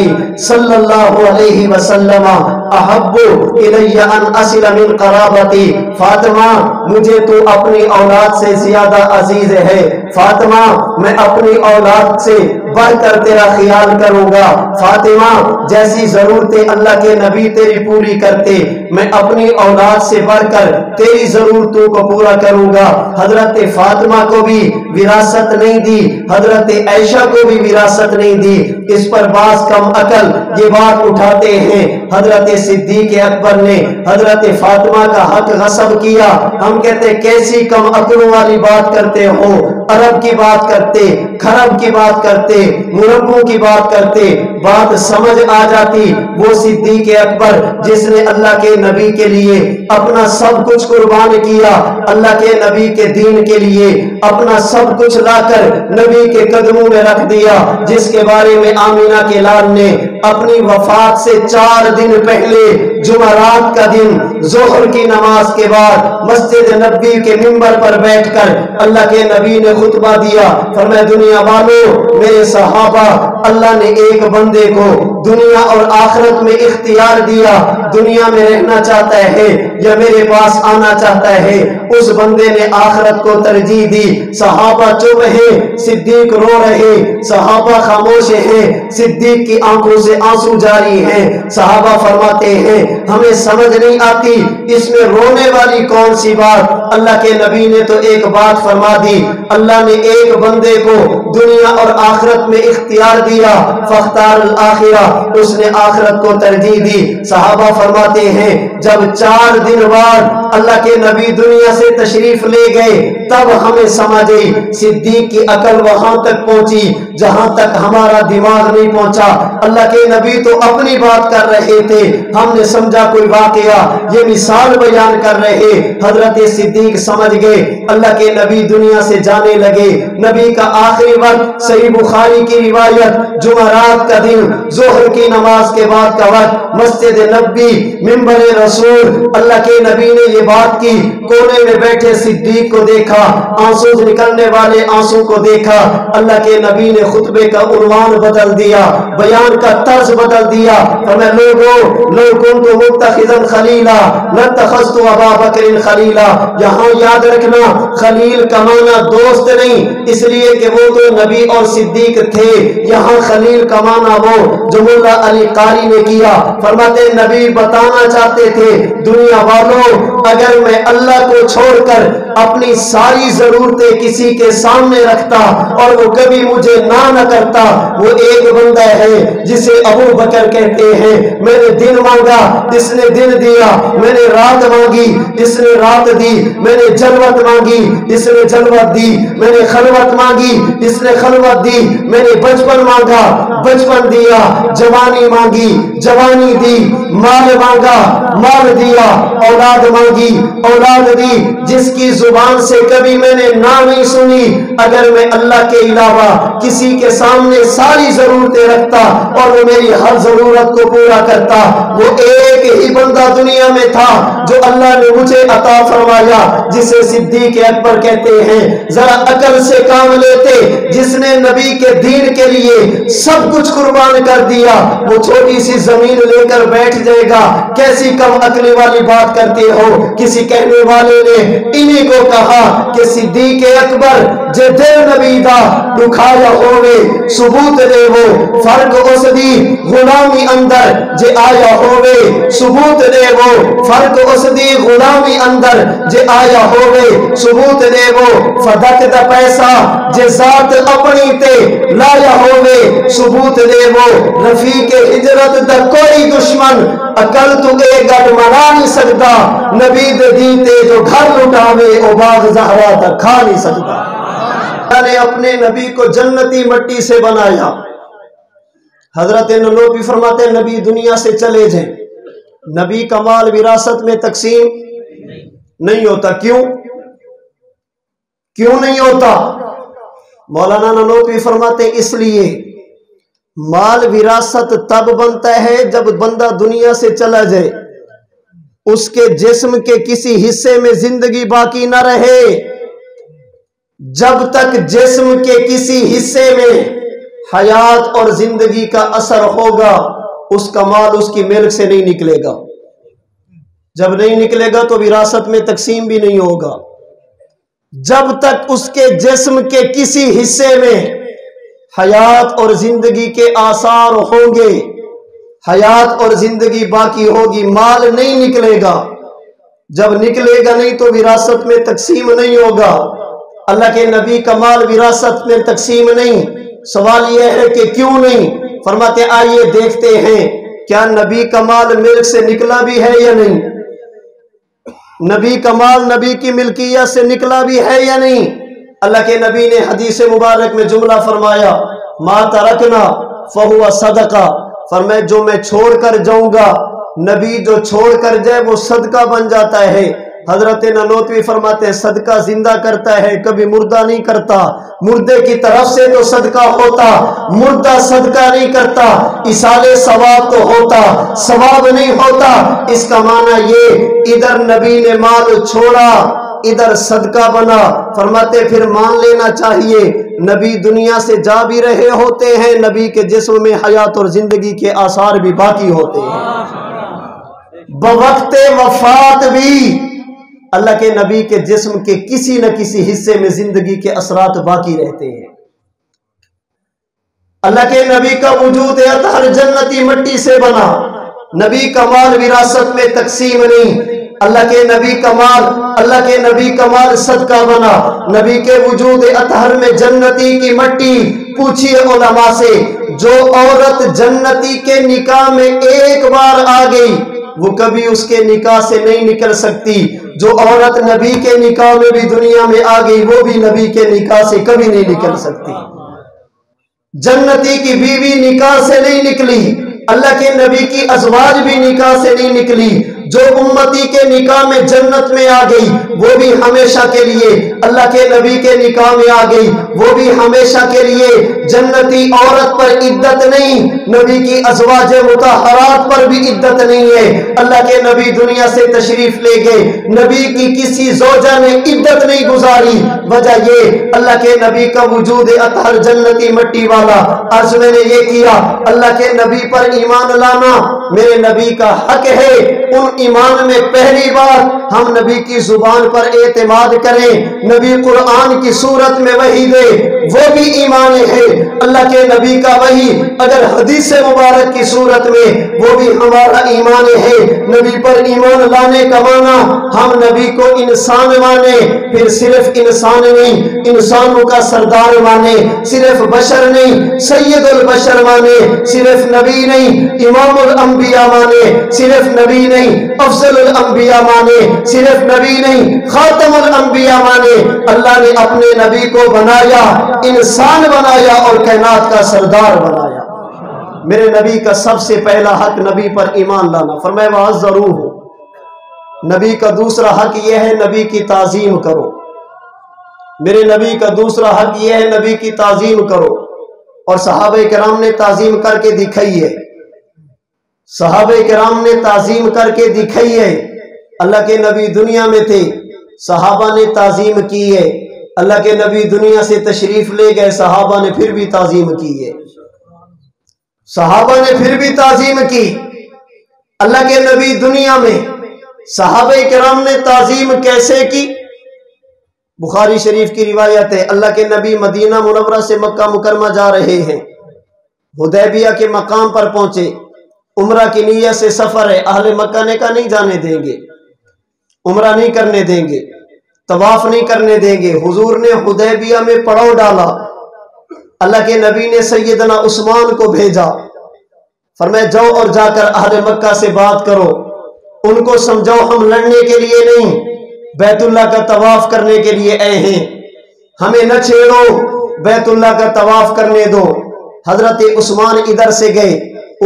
صلی اللہ علیہ وسلم احب الی ان اصل من قرابتی، فاطمہ مجھے تو اپنی اولاد سے زیادہ عزیز ہے، فاطمہ میں اپنی اولاد سے بڑھ کر تیرا خیال کروں گا۔ فاطمہ جیسی ضرورتیں اللہ کے نبی تیری پوری کرتے، میں اپنی اولاد سے بڑھ کر تیری ضرورتوں کو پورا کروں گا۔ حضرت فاطمہ کو بھی وراثت نہیں دی، حضرت عائشہ کو بھی وراثت نہیں دی۔ اس پر بعض کم عقل یہ بات اٹھاتے ہیں حضرت صدیق اکبر نے حضرت فاطمہ کا حق غصب کیا۔ ہم کہتے کیسی کم عقلوں والی بات کرتے ہو، عرب کی بات کرتے، خرب کی بات کرتے، مربوں کی بات کرتے، بات سمجھ آ جاتی۔ وہ صدیق اکبر جس نے اللہ کے نبی کے لیے اپنا سب کچھ قربان کیا، اللہ کے نبی کے دین کے لیے اپنا سب کچھ لا کر نبی کے قدموں میں رکھ دیا، جس کے بارے میں آمینہ کے لال نے اپنی وفات سے 4 دن پہلے جمعرات کا دن ظہر کی نماز کے بعد مسجد نبی کے منبر پر بیٹھ کر اللہ کے نبی نے خطبہ دیا۔ فرمایا دنیا والوں، میرے صحابہ، اللہ نے ایک بندے کو دنیا اور آخرت میں اختیار دیا، دنیا میں رہنا چاہتا ہے یا میرے پاس آنا چاہتا ہے، اس بندے نے آخرت کو ترجیح دی۔ صحابہ چپ ہیں، صدیق رو رہے، صحابہ خاموش ہیں، صدیق کی آنکھوں سے آنسو جاری ہیں۔ صحابہ فرماتے ہیں ہمیں سمجھ نہیں آتی اس میں رونے والی کون سی بات۔ اللہ کے نبی نے تو ایک بات فرما دی، اللہ نے ایک بندے کو دنیا اور آخرت میں اختیار دیا، فاختار الآخرہ، اس نے آخرت کو ترجیح دی۔ صحابہ فرماتے ہیں جب 4 دن بعد اللہ کے نبی دنیا سے تشریف لے گئے تب ہمیں سمجھے صدیق کی عقل وہاں تک پہنچی جہاں تک ہمارا دماغ نہیں پہنچا۔ اللہ کے نبی تو اپنی بات کر رہے تھے، ہم نے سمجھا کوئی واقعہ، یہ مثال بیان کر رہے۔ حضرت صدیق سمجھ گئے اللہ کے نبی دنیا سے جانے لگے۔ نبی کا آخری وقت، صحیح بخاری کی روایت، جمعرات کا دن ظہر کی نماز کے بعد کا وقت، مسجد نبی، منبر رسول، اللہ کے نبی نے یہ بات کی۔ کونے میں بیٹھے صدیق کو دیکھا، آنسو نکلنے والے آنسو کو دیکھا۔ اللہ کے نبی نے خطبے کا عنوان بدل دیا، بیان کا طرز بدل دیا۔ فرمایا لوگوں، لو کنت متخذا خلیلا لاتخذت ابا بکر خلیلا۔ یہاں یاد رکھنا خلیل کا معنی دوست نہیں، اس لیے کہ وہ تو نبی اور صدیق تھے، یہاں خلیل کا معنی وہ جو مولا علی قاری نے کیا۔ فرماتے نبی بتانا چاہتے تھے دنیا والوں، اگر میں اللہ کو چھوڑ کر اپنی ساری ضرورتیں کسی کے سامنے رکھتا اور وہ کبھی مجھے نہ کرتا، وہ ایک بندہ ہے جسے ابو بکر کہتے ہیں، میں نے دن مانگا اس نے دن دیا، میں نے رات مانگی اس نے رات دی، میں نے جلوت مانگی اس نے جلوت دی، میں نے خلوت مانگی اس نے خلوت دی، میں نے بچپن مانگا بچپن دیا، جوانی مانگی جوانی دی، مال مانگا مال دیا، اولاد مانگی اولاد دی۔ جس کی زبان سے کبھی میں نے نہ نہیں سنی، اگر میں اللہ کے علاوہ کسی کے سامنے ساری ضرورتیں رکھتا اور وہ میری ہر ضرورت کو پورا کرتا، وہ ایک ہی بندہ دنیا میں تھا جو اللہ نے مجھے عطا فرمایا، جسے صدیق اکبر کہتے ہیں۔ ذرا عقل سے کام لیتے، جس نے نبی کے دین کے لیے سب کچھ قربان کر دیا، وہ چھوٹی سی زمین لے کر بیٹھ جائے گا۔ کیسی کم عقلی والی بات کرتے ہو۔ کسی کہنے والے نے انہی کو کہا کہ صدیق اکبر جے دل نبی دا دکھایا ہوئے ثبوت دے وہ فرق اس دی غلامی اندر جے آیا ہوئے ثبوت دے وہ فرق اس دی غلامی اندر جے آیا ہوئے ثبوت دے وہ فدق دا پیسہ جے ذات اپنی تے لایا ہوئے ثبوت دے وہ رفیق ہجرت دا کوئی دشمن عقل تو اے گڑ منا نہیں سکتا، نبی دے دیتے جو گھر لٹاوے او باغ زہرا دا کھا نہیں سکتا۔ اللہ نے اپنے نبی کو جنتی مٹی سے بنایا۔ حضرت نلوپی فرماتے ہیں نبی دنیا سے چلے جائیں، نبی کا مال وراثت میں تقسیم نہیں ہوتا۔ کیوں نہیں ہوتا؟ مولانا نلوپی فرماتے ہیں اس لیے مال وراثت تب بنتا ہے جب بندہ دنیا سے چلا جائے، اس کے جسم کے کسی حصے میں زندگی باقی نہ رہے۔ جب تک جسم کے کسی حصے میں حیات اور زندگی کا اثر ہوگا، اس کا مال اس کی ملک سے نہیں نکلے گا۔ جب نہیں نکلے گا تو وراثت میں تقسیم بھی نہیں ہوگا۔ جب تک اس کے جسم کے کسی حصے میں حیات اور زندگی کے آثار ہوں گے، حیات اور زندگی باقی ہوگی، مال نہیں نکلے گا، جب نکلے گا نہیں تو وراثت میں تقسیم نہیں ہوگا۔ اللہ کے نبی کا مال وراثت میں تقسیم نہیں۔ سوال یہ ہے کہ کیوں نہیں؟ فرماتے آئیے دیکھتے ہیں کیا نبی کا مال ملک سے نکلا بھی ہے یا نہیں؟ نبی کا مال نبی کی ملکیت سے نکلا بھی ہے یا نہیں؟ اللہ کے نبی نے حدیث مبارک میں جملہ فرمایا، ما ترکنا فہو صدقہ، فرمایا جو میں چھوڑ کر جاؤں گا، نبی جو چھوڑ کر جائے وہ صدقہ بن جاتا ہے۔ حضرت نانوتوی فرماتے ہیں صدقہ زندہ کرتا ہے، کبھی مردہ نہیں کرتا۔ مردے کی طرف سے تو صدقہ ہوتا، مردہ صدقہ نہیں کرتا، ایصال ثواب تو ہوتا، ثواب نہیں ہوتا۔ اس کا معنی یہ ادھر نبی نے مال چھوڑا، ادھر صدقہ بنا۔ فرماتے پھر مان لینا چاہیے نبی دنیا سے جا بھی رہے ہوتے ہیں، نبی کے جسم میں حیات اور زندگی کے آثار بھی باقی ہوتے ہیں، بوقت وفات بھی اللہ کے نبی کے جسم کے کسی نہ کسی حصے میں زندگی کے اثرات باقی رہتے ہیں۔ اللہ کے نبی کا وجود اطہر جنتی مٹی سے بنا، نبی کا مال وراثت میں تقسیم نہیں، اللہ کے نبی کا مال، اللہ کے نبی کا مال صدقہ بنا، نبی کے وجود اطہر میں جنتی کی مٹی۔ پوچھئے علماء سے جو عورت جنتی کے نکاح میں ایک بار آ گئی وہ کبھی اس کے نکاح سے نہیں نکل سکتی، جو عورت نبی کے نکاح میں بھی دنیا میں آ گئی وہ بھی نبی کے نکاح سے کبھی نہیں نکل سکتی۔ جنتی کی بیوی نکاح سے نہیں نکلی، اللہ کے نبی کی ازواج بھی نکاح سے نہیں نکلی، جو امتی کے نکاح میں جنت میں آ گئی وہ بھی ہمیشہ کے لیے اللہ کے نبی کے نکاح میں آ گئی، وہ بھی ہمیشہ کے لیے۔ جنتی عورت پر عدت نہیں، نبی کی ازواج مطہرات پر بھی عدت نہیں ہے۔ اللہ کے نبی دنیا سے تشریف لے گئے، نبی کی کسی زوجہ نے عدت نہیں گزاری، وجہ یہ اللہ کے نبی کا وجود اطہر جنتی مٹی والا۔ عرض میں نے یہ کیا اللہ کے نبی پر ایمان لانا میرے نبی کا حق ہے، ان ایمان میں پہلی بار ہم نبی کی زبان پر اعتماد کریں، نبی قرآن کی صورت میں وحی دے وہ بھی ایمان ہے، اللہ کے نبی کا وحی اگر حدیث مبارک کی صورت میں وہ بھی ہمارا ایمان ہے۔ نبی پر ایمان لانے کا معنی ہم نبی کو انسان مانے، پھر صرف انسان نہیں انسانوں کا سردار مانے، صرف بشر نہیں سید البشر مانے، صرف نبی نہیں امام الانبیاء مانے، صرف نبی نہیں افضل الانبیاء مانے، صرف نبی نہیں خاتم الانبیاء مانے۔ اللہ نے اپنے نبی کو بنایا، انسان بنایا اور کائنات کا سردار بنایا۔ میرے نبی کا سب سے پہلا حق نبی پر ایمان لانا، فرمایا وَعَزَّرُوهُ۔ نبی کا دوسرا حق یہ ہے نبی کی تعظیم کرو، میرے نبی کا دوسرا حق یہ ہے نبی کی تعظیم کرو، اور صحابہ کرام نے تعظیم کر کے دکھائی ہے، صحابہ کرام نے تعظیم کر کے دکھائی ہے۔ اللہ کے نبی دنیا میں تھے، صحابہ نے تعظیم کی ہے، اللہ کے نبی دنیا سے تشریف لے گئے، صحابہ نے پھر بھی تعظیم کی ہے، صحابہ نے پھر بھی تعظیم کی۔ اللہ کے نبی دنیا میں صحابہ کرام نے تعظیم کیسے کی؟ بخاری شریف کی روایت ہے، اللہ کے نبی مدینہ منورہ سے مکہ مکرمہ جا رہے ہیں، حدیبیہ کے مقام پر پہنچے، عمرہ کی نیت سے سفر ہے، اہل مکہ نے کہا نہیں جانے دیں گے، عمرہ نہیں کرنے دیں گے، طواف نہیں کرنے دیں گے۔ حضور نے حدیبیہ میں پڑاؤ ڈالا، اللہ کے نبی نے سیدنا عثمان کو بھیجا، فرمایا جاؤ اور جا کر اہل مکہ سے بات کرو، ان کو سمجھاؤ ہم لڑنے کے لیے نہیں بیت اللہ کا طواف کرنے کے لیے آئے ہیں، ہمیں نہ چھیڑو، بیت اللہ کا طواف کرنے دو۔ حضرت عثمان ادھر سے گئے،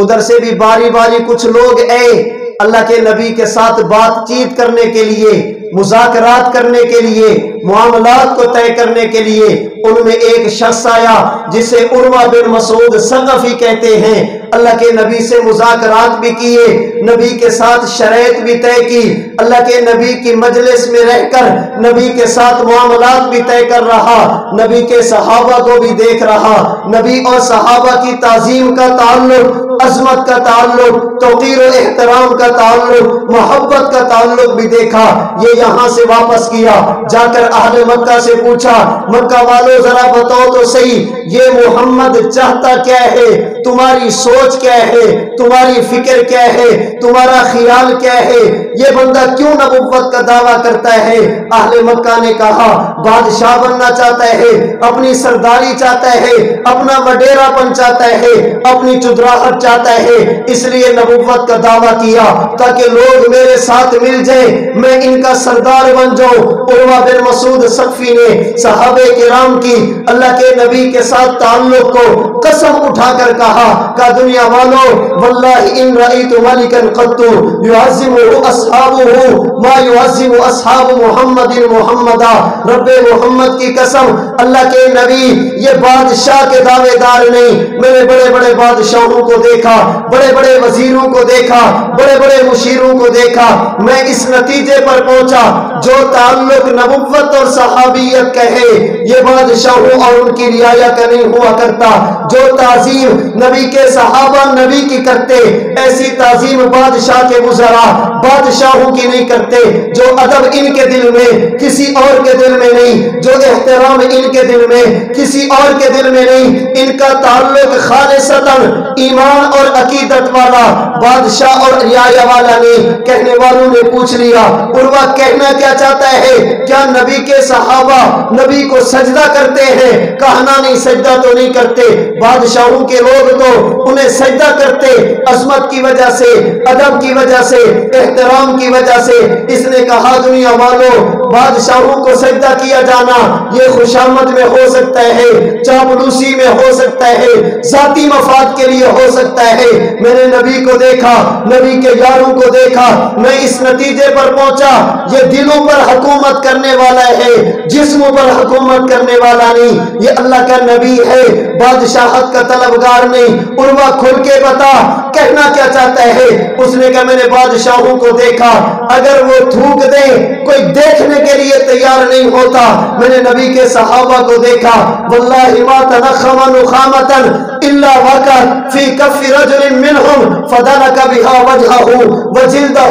ادھر سے بھی باری باری کچھ لوگ آئے اللہ کے نبی کے ساتھ بات چیت کرنے کے لیے، مذاکرات کرنے کے لیے، معاملات کو طے کرنے کے لیے۔ ان میں ایک شخص آیا جسے عروہ بن مسعود ثقفی کہتے ہیں، اللہ کے نبی سے مذاکرات بھی کیے، نبی کے ساتھ شرائط بھی طے کی، اللہ کے نبی کی مجلس میں رہ کر نبی کے ساتھ معاملات بھی طے کر رہا، نبی کے صحابہ کو بھی دیکھ رہا۔ نبی اور صحابہ کی تعظیم کا تعلق عظمت کا تعلق، توقیر و احترام کا تعلق، محبت کا تعلق بھی دیکھا۔ یہ یہاں سے واپس کیا، جا کر اہل مکہ سے پوچھا، مکہ والوں ذرا بتاؤ تو صحیح یہ محمد چاہتا کیا ہے، تمہاری سوچ کیا ہے، تمہاری فکر کیا ہے، تمہارا خیال کیا ہے، یہ بندہ کیوں نبوت کا دعویٰ کرتا ہے؟ اہل مکہ نے کہا بادشاہ بننا چاہتا ہے، اپنی سرداری چاہتا ہے، اپنا وڈیرا پن چاہتا ہے، اپنی چدراہٹ چاہتا ہے، اس لیے نبوت کا دعویٰ کیا تاکہ لوگ میرے ساتھ مل جائیں، میں ان کا سردار بن جاؤں۔ عروہ بن مسعود ثقفی نے صحابہ کرام کی اللہ کے نبی کے ساتھ تعلق کو قسم اٹھا کر کہا کہ دنیا والوں واللہ ان رأیت ملکا قط يعظمه اصحابه ما يعظم اصحاب محمد محمدا، رب محمد کی قسم اللہ کے نبی یہ بادشاہ کے دعوے دار نہیں، میں نے بڑے بڑے بادشاہوں کو دیکھا، بڑے بڑے وزیروں کو دیکھا، بڑے بڑے مشیروں کو دیکھا، میں اس نتیجے پر پہنچا جو تعلق نبوت اور صحابیت کا ہے یہ بادشاہوں اور ان کی رعایا کا نہیں ہوا کرتا۔ جو تعظیم نبی کے صحابہ نبی کی کرتے ایسی تعظیم بادشاہ کے وزراء بادشاہوں کی نہیں کرتے، جو ادب ان کے دل میں کسی اور کے دل میں نہیں، جو احترام ان کے دل میں کسی اور کے دل میں نہیں، ان کا تعلق خالصتاً ایمان اور عقیدت والا بادشاہ اور رعایا والا نہیں۔ کہنے والوں نے پوچھ لیا عروہ کہنا کیا چاہتا ہے؟ کیا نبی کے صحابہ نبی کو سجدہ کرتے ہیں؟ کہنا نہیں، سجدہ تو نہیں کرتے، بادشاہوں کے لوگ تو انہیں سجدہ کرتے، عظمت کی وجہ سے، ادب کی وجہ سے، احترام کی وجہ سے۔ اس نے کہا دنیا والوں بادشاہوں کو سجدہ کیا جانا یہ خوشامد میں ہو سکتا ہے، چاپلوسی میں ہو سکتا ہے، ذاتی مفاد کے لیے ہو سکتا ہے۔ میں نے نبی کو دیکھا، نبی کے یاروں کو دیکھا، میں اس نتیجے پر پہنچا یہ دلوں پر حکومت کرنے والا ہے، جسموں پر حکومت کرنے والا نہیں، یہ اللہ کا نبی ہے، بادشاہت کا طلبگار نہیں۔ عروہ کھل کے بتا کہنا کیا چاہتا ہے؟ اس نے کہا میں نے بادشاہوں کو دیکھا، اگر وہ تھوک دیں کوئی دیکھنے کے لیے تیار نہیں ہوتا۔ میں نے نبی کے صحابہ کو دیکھا واللہ ما تنخم نخامتا الا وقعت فی کف رجل منہم فدلک بہا وجہہ وجلدہ۔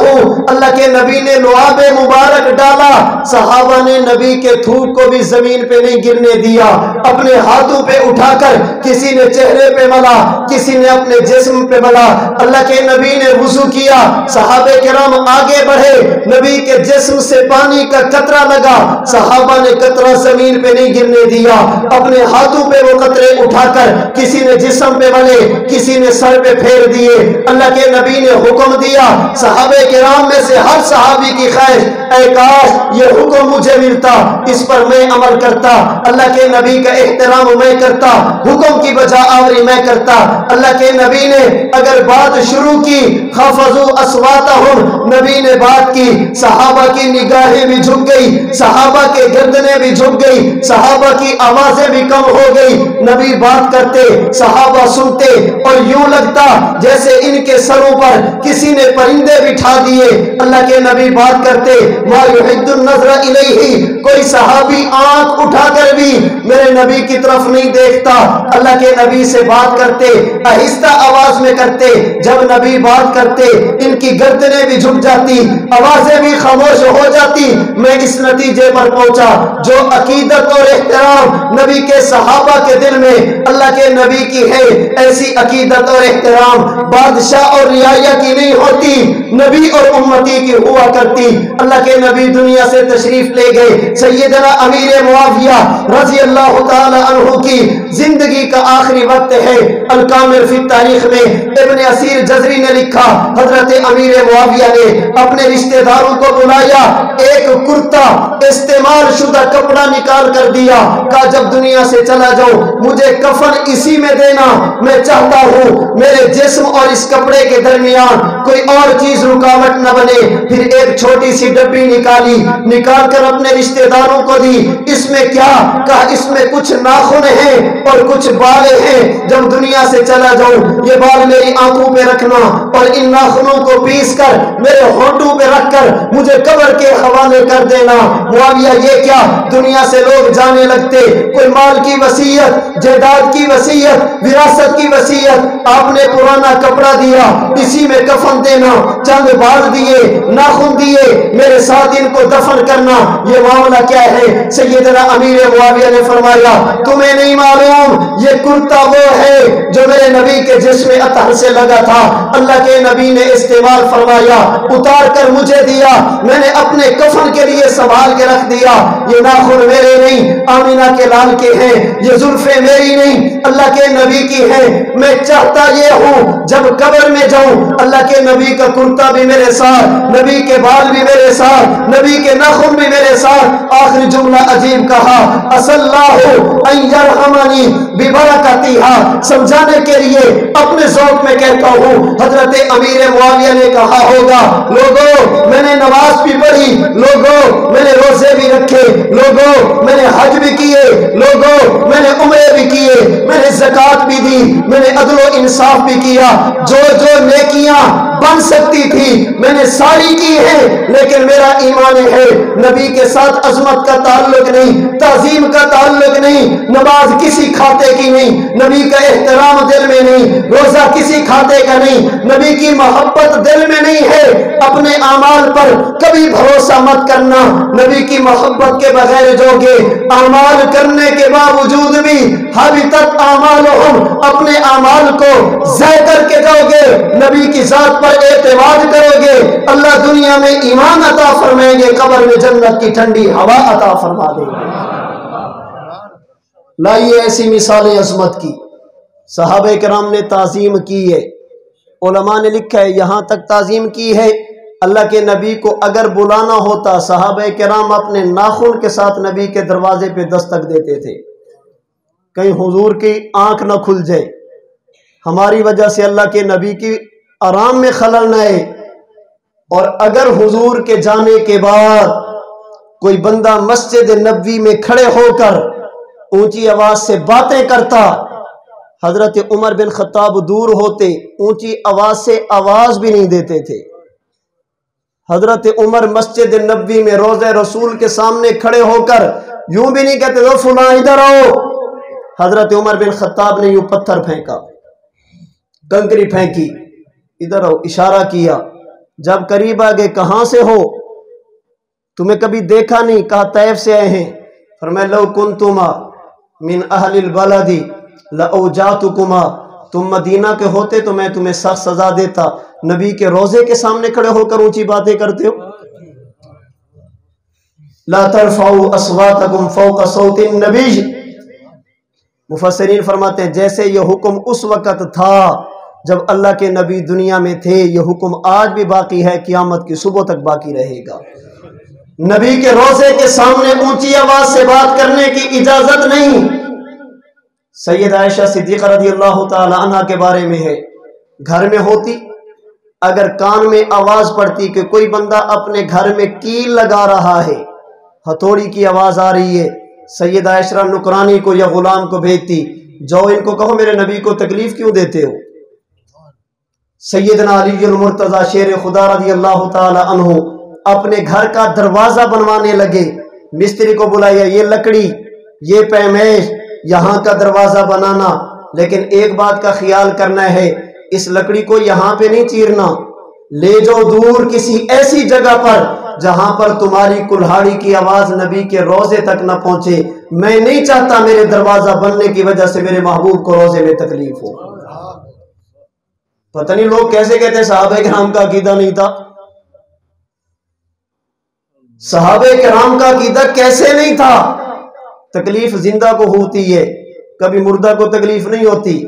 اللہ کے نبی نے لعاب مبارک ڈالا، صحابہ نے نبی کے تھوک کو بھی زمین پہ نہیں گرنے دیا، اپنے ہاتھوں پہ اٹھا کر کسی نے چہرے پہ ملا، کسی نے اپنے جسم پہ ملا۔ اللہ کے نبی نے وضو کیا، صحابہ کرام آگے بڑھے، نبی کے جسم سے پانی کا قطرہ لگا، صحابہ نے قطرہ زمین پہ نہیں گرنے دیا، اپنے ہاتھوں پہ وہ قطرے اٹھا کر کسی نے جسم پہ ملے، کسی نے سر پہ پھیر دیے۔ اللہ کے نبی نے حکم دیا، صحابہ کرام میں سے ہر صحابی کی خواہش اے کاش یہ حکم مجھے ملتا، اس پر میں عمل کرتا، اللہ کے نبی کا احترام میں کرتا، حکم کی بجا آوری میں کرتا۔ اللہ کے نبی نے اگر بات شروع کی خفضوا اصواتہم، نبی نے بات کی، صحابہ کی نگاہیں بھی جھک گئی، صحابہ کے گردنیں بھی جھک گئی، صحابہ کی آوازیں بھی کم ہو گئی۔ نبی بات کرتے، صحابہ سنتے، اور یوں لگتا جیسے ان کے سروں پر کسی نے پرندے بٹھا دیے۔ اللہ کے نبی بات کرتے، ما یحد النظر الیہ، کوئی صحابی آنکھ اٹھا کر بھی میرے نبی کی طرف نہیں دیکھتا۔ اللہ کے نبی سے بات کرتے، آہستہ آواز میں کرتے، جب نبی بات کرتے ان کی گردنیں بھی جھک جاتی، آوازیں بھی خاموش ہو جاتی۔ میں اس نتیجے پر پہنچا جو عقیدت اور احترام نبی کے صحابہ کے دل میں اللہ کے نبی کی ہے، ایسی عقیدت اور احترام بادشاہ اور رعایا کی نہیں ہوتی، نبی اور امتی کی ہوا کرتی۔ اللہ کے نبی دنیا سے تشریف لے گئے، سیدنا امیر معاویہ رضی اللہ تعالی عنہ کی زندگی کا آخری وقت ہے۔ الکامل فی تاریخ میں ابن اسیر جزری نے لکھا حضرت امیر معاویہ نے اپنے رشتہ داروں کو بلایا، ایک کرتا استعمال شدہ کپڑا نکال کر دیا، کہا جب دنیا سے چلا جاؤں مجھے کفن اسی میں دینا، میں چاہتا ہوں میرے جسم اور اس کپڑے کے درمیان کوئی اور چیز رکاوٹ نہ بنے۔ پھر ایک چھوٹی سی ڈبی نکال کر اپنے رشتہ داروں کو دی، اس میں کیا؟ کہا اس میں کچھ ناخن ہیں اور کچھ بال ہیں، جب دنیا سے چلا جاؤں یہ بال میری آنکھوں پہ رکھنا اور ان ناخنوں کو پیس کر میرے ہونٹوں پہ رکھ کر مجھے قبر کے حوالے کر دینا۔ معاویہ یہ کیا؟ دنیا سے لوگ جانے لگتے، کوئی مال کی وصیت، جائیداد کی وصیت وراثت کی وصیت آپ نے پرانا کپڑا دیا، اسی میں کفن دینا، چند بال دیے، ناخن دیے، میرے ساتھ ان کو دفن کرنا، یہ معاملہ کیا ہے؟ سیدنا امیر معاویہ نے فرمایا تمہیں نہیں معلوم یہ کرتا وہ ہے جو میرے نبی کے جسم اطہر سے لگا تھا، اللہ کے نبی نے استعمال فرمایا، اتار کر مجھے دیا، میں نے اپنے کفن کے لیے سنبھال کے رکھ دیا، یہ ناخن میرے نہیں آمینہ کے لال کے ہیں، یہ زلفیں میری نہیں اللہ کے نبی کی ہیں، میں چاہتا یہ ہوں جب قبر میں جاؤں اللہ کے نبی کا کرتا بھی میرے ساتھ، نبی کے بال بھی میرے ساتھ، نبی کے ناخن بھی میرے ساتھ۔ آخری جملہ عجیب کہا، اسلّہ ان یرحمنی ببرکتہا، سمجھانے کے لیے اپنے ذوق میں کہتا ہوں، حضرت امیر معاویہ نے کہا ہوگا لوگوں میں نے نماز بھی پڑھی، لوگوں میں نے روزے بھی رکھے، لوگوں میں نے حج بھی کیے، لوگوں میں نے عمرے بھی کیے، میں نے زکوٰۃ بھی دی، میں نے عدل و انصاف بھی کیا، جو جو نیکیاں بن سکتی تھی میں نے ساری کی ہیں، لیکن میرا ایمان ہے نبی کے ساتھ عظمت کا تعلق نہیں، تعظیم کا تعلق نہیں، نماز کسی کھاتے کی نہیں، نبی کا احترام دل میں نہیں، روزہ کسی کھاتے کا نہیں، نبی کی محبت دل میں نہیں ہے، اپنے اعمال پر کبھی بھروسہ مت کرنا، نبی کی محبت کے بغیر جو گے اعمال کرنے کے باوجود بھی حبطت اعمالہم، اپنے اعمال کو ضائع کر کے جاؤ گے، نبی کی ذات پر اعتماد کرو گے، اللہ دنیا میں ایمان عطا فرمائیں گے، قبر میں جنت کی ٹھنڈی ہوا عطا فرما دیں گے۔ لائیے ایسی مثالیں عظمت کی، صحابہ کرام نے تعظیم کی ہے، علماء نے لکھا ہے یہاں تک تعظیم کی ہے اللہ کے نبی کو اگر بلانا ہوتا صحابہ کرام اپنے ناخن کے ساتھ نبی کے دروازے پہ دستک دیتے تھے، کہیں حضور کی آنکھ نہ کھل جائے، ہماری وجہ سے اللہ کے نبی کی آرام میں خلل نہ آئے، اور اگر حضور کے جانے کے بعد کوئی بندہ مسجد نبوی میں کھڑے ہو کر اونچی آواز سے باتیں کرتا، حضرت عمر بن خطاب دور ہوتے اونچی آواز سے آواز بھی نہیں دیتے تھے، حضرت عمر مسجد نبوی میں روضہ رسول کے سامنے کھڑے ہو کر یوں بھی نہیں کہتے تو فلاں ادھر آؤ، حضرت عمر بن خطاب نے یوں پتھر پھینکا، کنکری پھینکی، ادھر آؤ، اشارہ کیا، جب قریب آگے کہاں سے ہو، تمہیں کبھی دیکھا نہیں، کہا طیف سے آئے ہیں، فرمایا لو کنتما من اہل البلد لاوجاتکما، تم مدینہ کے ہوتے تو میں تمہیں سخت سزا دیتا، نبی کے روضے کے سامنے کھڑے ہو کر اونچی باتیں کرتے ہو۔ لا ترفعوا اصواتکم فوق صوت النبی، مفسرین فرماتے ہیں جیسے یہ حکم اس وقت تھا جب اللہ کے نبی دنیا میں تھے، یہ حکم آج بھی باقی ہے، قیامت کی صبح تک باقی رہے گا، نبی کے روضے کے سامنے اونچی آواز سے بات کرنے کی اجازت نہیں۔ سید عائشہ صدیقہ رضی اللہ تعالی عنہ کے بارے میں ہے، گھر میں ہوتی اگر کان میں آواز پڑتی کہ کوئی بندہ اپنے گھر میں کیل لگا رہا ہے، ہتھوڑی کی آواز آ رہی ہے، سید عائشہ نکرانی کو یا غلام کو بھیجتی، جاؤ ان کو کہو میرے نبی کو تکلیف کیوں دیتے ہو۔ سیدنا علی المرتضی شیر خدا رضی اللہ تعالی عنہ اپنے گھر کا دروازہ بنوانے لگے، مستری کو بلایا، یہ لکڑی، یہ پیمائش، یہاں کا دروازہ بنانا، لیکن ایک بات کا خیال کرنا ہے، اس لکڑی کو یہاں پہ نہیں چیرنا، لے جاؤ دور کسی ایسی جگہ پر جہاں پر تمہاری کلہاڑی کی آواز نبی کے روضے تک نہ پہنچے، میں نہیں چاہتا میرے دروازہ بننے کی وجہ سے میرے محبوب کو روضے میں تکلیف ہو۔ پتہ نہیں لوگ کیسے کہتے ہیں صحابہ کرام کا عقیدہ نہیں تھا، صحابہ کرام کا عقیدہ کیسے نہیں تھا؟ تکلیف زندہ کو ہوتی ہے، کبھی مردہ کو تکلیف نہیں ہوتی۔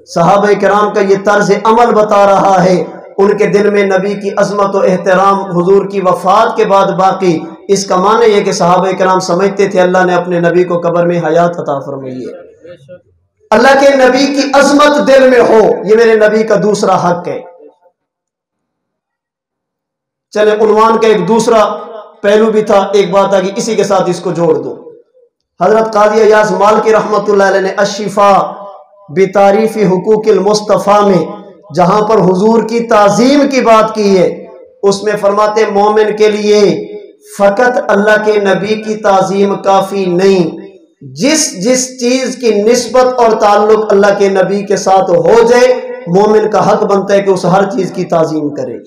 صحابہ کرام کا یہ طرز عمل بتا رہا ہے، ان کے دل میں نبی کی عظمت و احترام حضور کی وفات کے بعد باقی، اس کا معنی یہ کہ صحابہ کرام سمجھتے تھے اللہ نے اپنے نبی کو قبر میں حیات عطا فرمائی ہے، اللہ کے نبی کی عظمت دل میں ہو، یہ میرے نبی کا دوسرا حق ہے۔ چلے عنوان کا ایک دوسرا پہلو بھی تھا، ایک بات آگی اسی کے ساتھ اس کو جوڑ دو۔ حضرت قاضی ایاز مالکی رحمۃ اللہ علیہ نے الشفاء بتعریف حقوق المصطفیٰ میں جہاں پر حضور کی تعظیم کی بات کی ہے، اس میں فرماتے مومن کے لیے فقط اللہ کے نبی کی تعظیم کافی نہیں، جس جس چیز کی نسبت اور تعلق اللہ کے نبی کے ساتھ ہو جائے مومن کا حق بنتا ہے کہ اس ہر چیز کی تعظیم کرے.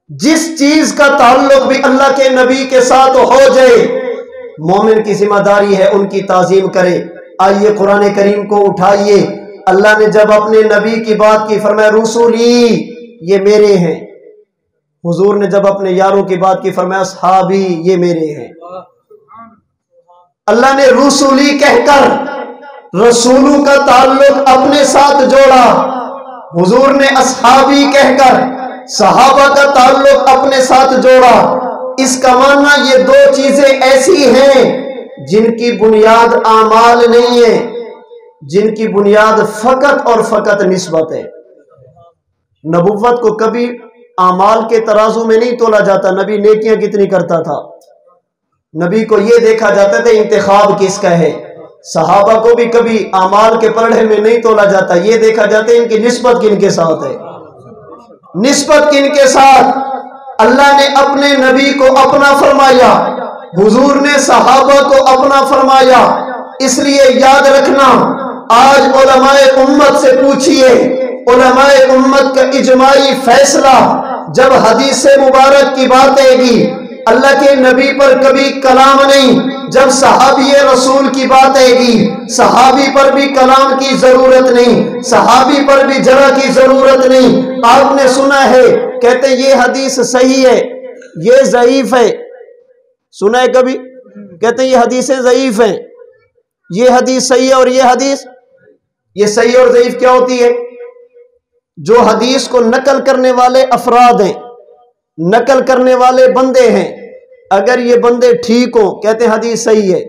جس چیز کا تعلق بھی اللہ کے نبی کے ساتھ ہو جائے مومن کی ذمہ داری ہے ان کی تعظیم کرے. آئیے قرآن کریم کو اٹھائیے. اللہ نے جب اپنے نبی کی بات کی فرمایا رسولی یہ میرے ہیں. حضور نے جب اپنے یاروں کی بات کی فرمایا صحابی یہ میرے ہیں. اللہ نے رسولی کہہ کر رسولوں کا تعلق اپنے ساتھ جوڑا. حضور نے اصحابی کہہ کر صحابہ کا تعلق اپنے ساتھ جوڑا. اس کا معنی یہ دو چیزیں ایسی ہیں جن کی بنیاد اعمال نہیں ہے، جن کی بنیاد فقط اور فقط نسبت ہے. نبوت کو کبھی اعمال کے ترازو میں نہیں تولا جاتا. نبی نیکیاں کتنی کرتا تھا، نبی کو یہ دیکھا جاتا تھا انتخاب کس کا ہے. صحابہ کو بھی کبھی اعمال کے پلڑے میں نہیں تولا جاتا، یہ دیکھا جاتا ہے ان کی نسبت کن کے ساتھ ہے. نسبت کن کے ساتھ. اللہ نے اپنے نبی کو اپنا فرمایا، حضور نے صحابہ کو اپنا فرمایا. اس لیے یاد رکھنا آج علماء امت سے پوچھئے، علماء امت کا اجماعی فیصلہ جب حدیث مبارک کی بات آئے گی اللہ کے نبی پر کبھی کلام نہیں. جب صحابی رسول کی بات آئے گی صحابی پر بھی کلام کی ضرورت نہیں، صحابی پر بھی ذرا کی ضرورت نہیں. آپ نے سنا ہے کہتے ہیں یہ حدیث صحیح ہے یہ ضعیف ہے. سنا ہے کبھی کہتے ہیں یہ حدیثیں ضعیف ہیں، یہ حدیث صحیح ہے اور یہ حدیث. یہ صحیح اور ضعیف کیا ہوتی ہے؟ جو حدیث کو نقل کرنے والے افراد ہیں، نقل کرنے والے بندے ہیں، اگر یہ بندے ٹھیک ہوں کہتے ہیں حدیث صحیح ہے،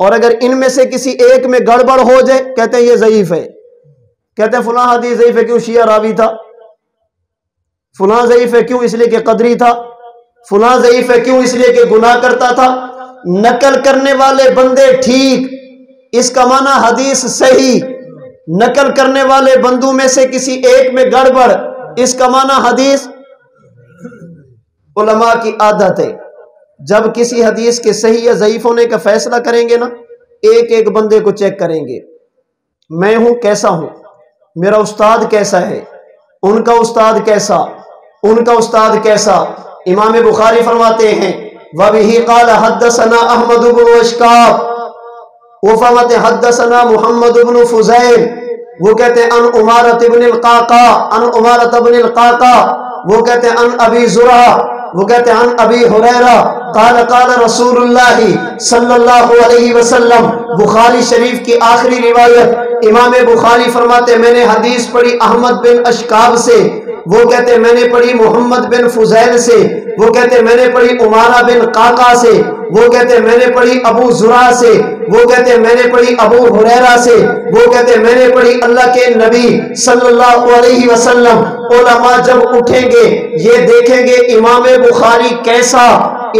اور اگر ان میں سے کسی ایک میں گڑبڑ ہو جائے کہتے ہیں یہ ضعیف ہے. کہتے ہیں فلاں حدیث ضعیف ہے کیوں؟ شیعہ راوی تھا. فلاں ضعیف ہے کیوں؟ اس لیے کہ قدری تھا. فلاں ضعیف ہے کیوں؟ اس لیے کہ گناہ کرتا تھا. نقل کرنے والے بندے ٹھیک، اس کا معنی حدیث صحیح. نقل کرنے والے بندوں میں سے کسی ایک میں گڑبڑ، اس کا معنی حدیث. علماء کی عادت ہے جب کسی حدیث کے صحیح یا ضعیف ہونے کا فیصلہ کریں گے نا ایک ایک بندے کو چیک کریں گے. میں ہوں کیسا ہوں، میرا استاد کیسا ہے، ان کا استاد کیسا، ان کا استاد کیسا. امام بخاری فرماتے ہیں وَبِهِ قَالَ حَدَّثَنَا أَحْمَدُ بْنُ أَشْكَابٍ، وہ فرماتے ہیں حدثنا محمد بن فضیل، وہ کہتے ہیں ان امارت بن القعقاع، ان امارت بن القعقاع، وہ کہتے ہیں ان ابی زرع، وہ کہتے ہیں ان ابی ہریرہ قال قال رسول اللہ صلی اللہ علیہ وسلم. بخاری شریف کی آخری روایت امام بخاری فرماتے ہیں میں نے حدیث پڑھی احمد بن اشکاب سے، وہ کہتے ہیں میں نے پڑھی محمد بن فضیل سے، وہ کہتے ہیں میں نے پڑھی عمارہ بن قعقاع سے، وہ کہتے ہیں میں نے پڑھی ابو زرع سے، وہ کہتے ہیں میں نے پڑھی ابو ہریرہ سے، وہ کہتے ہیں میں نے پڑھی اللہ کے نبی صلی اللہ علیہ وسلم. علماء جب اٹھیں گے یہ دیکھیں گے امام بخاری کیسا،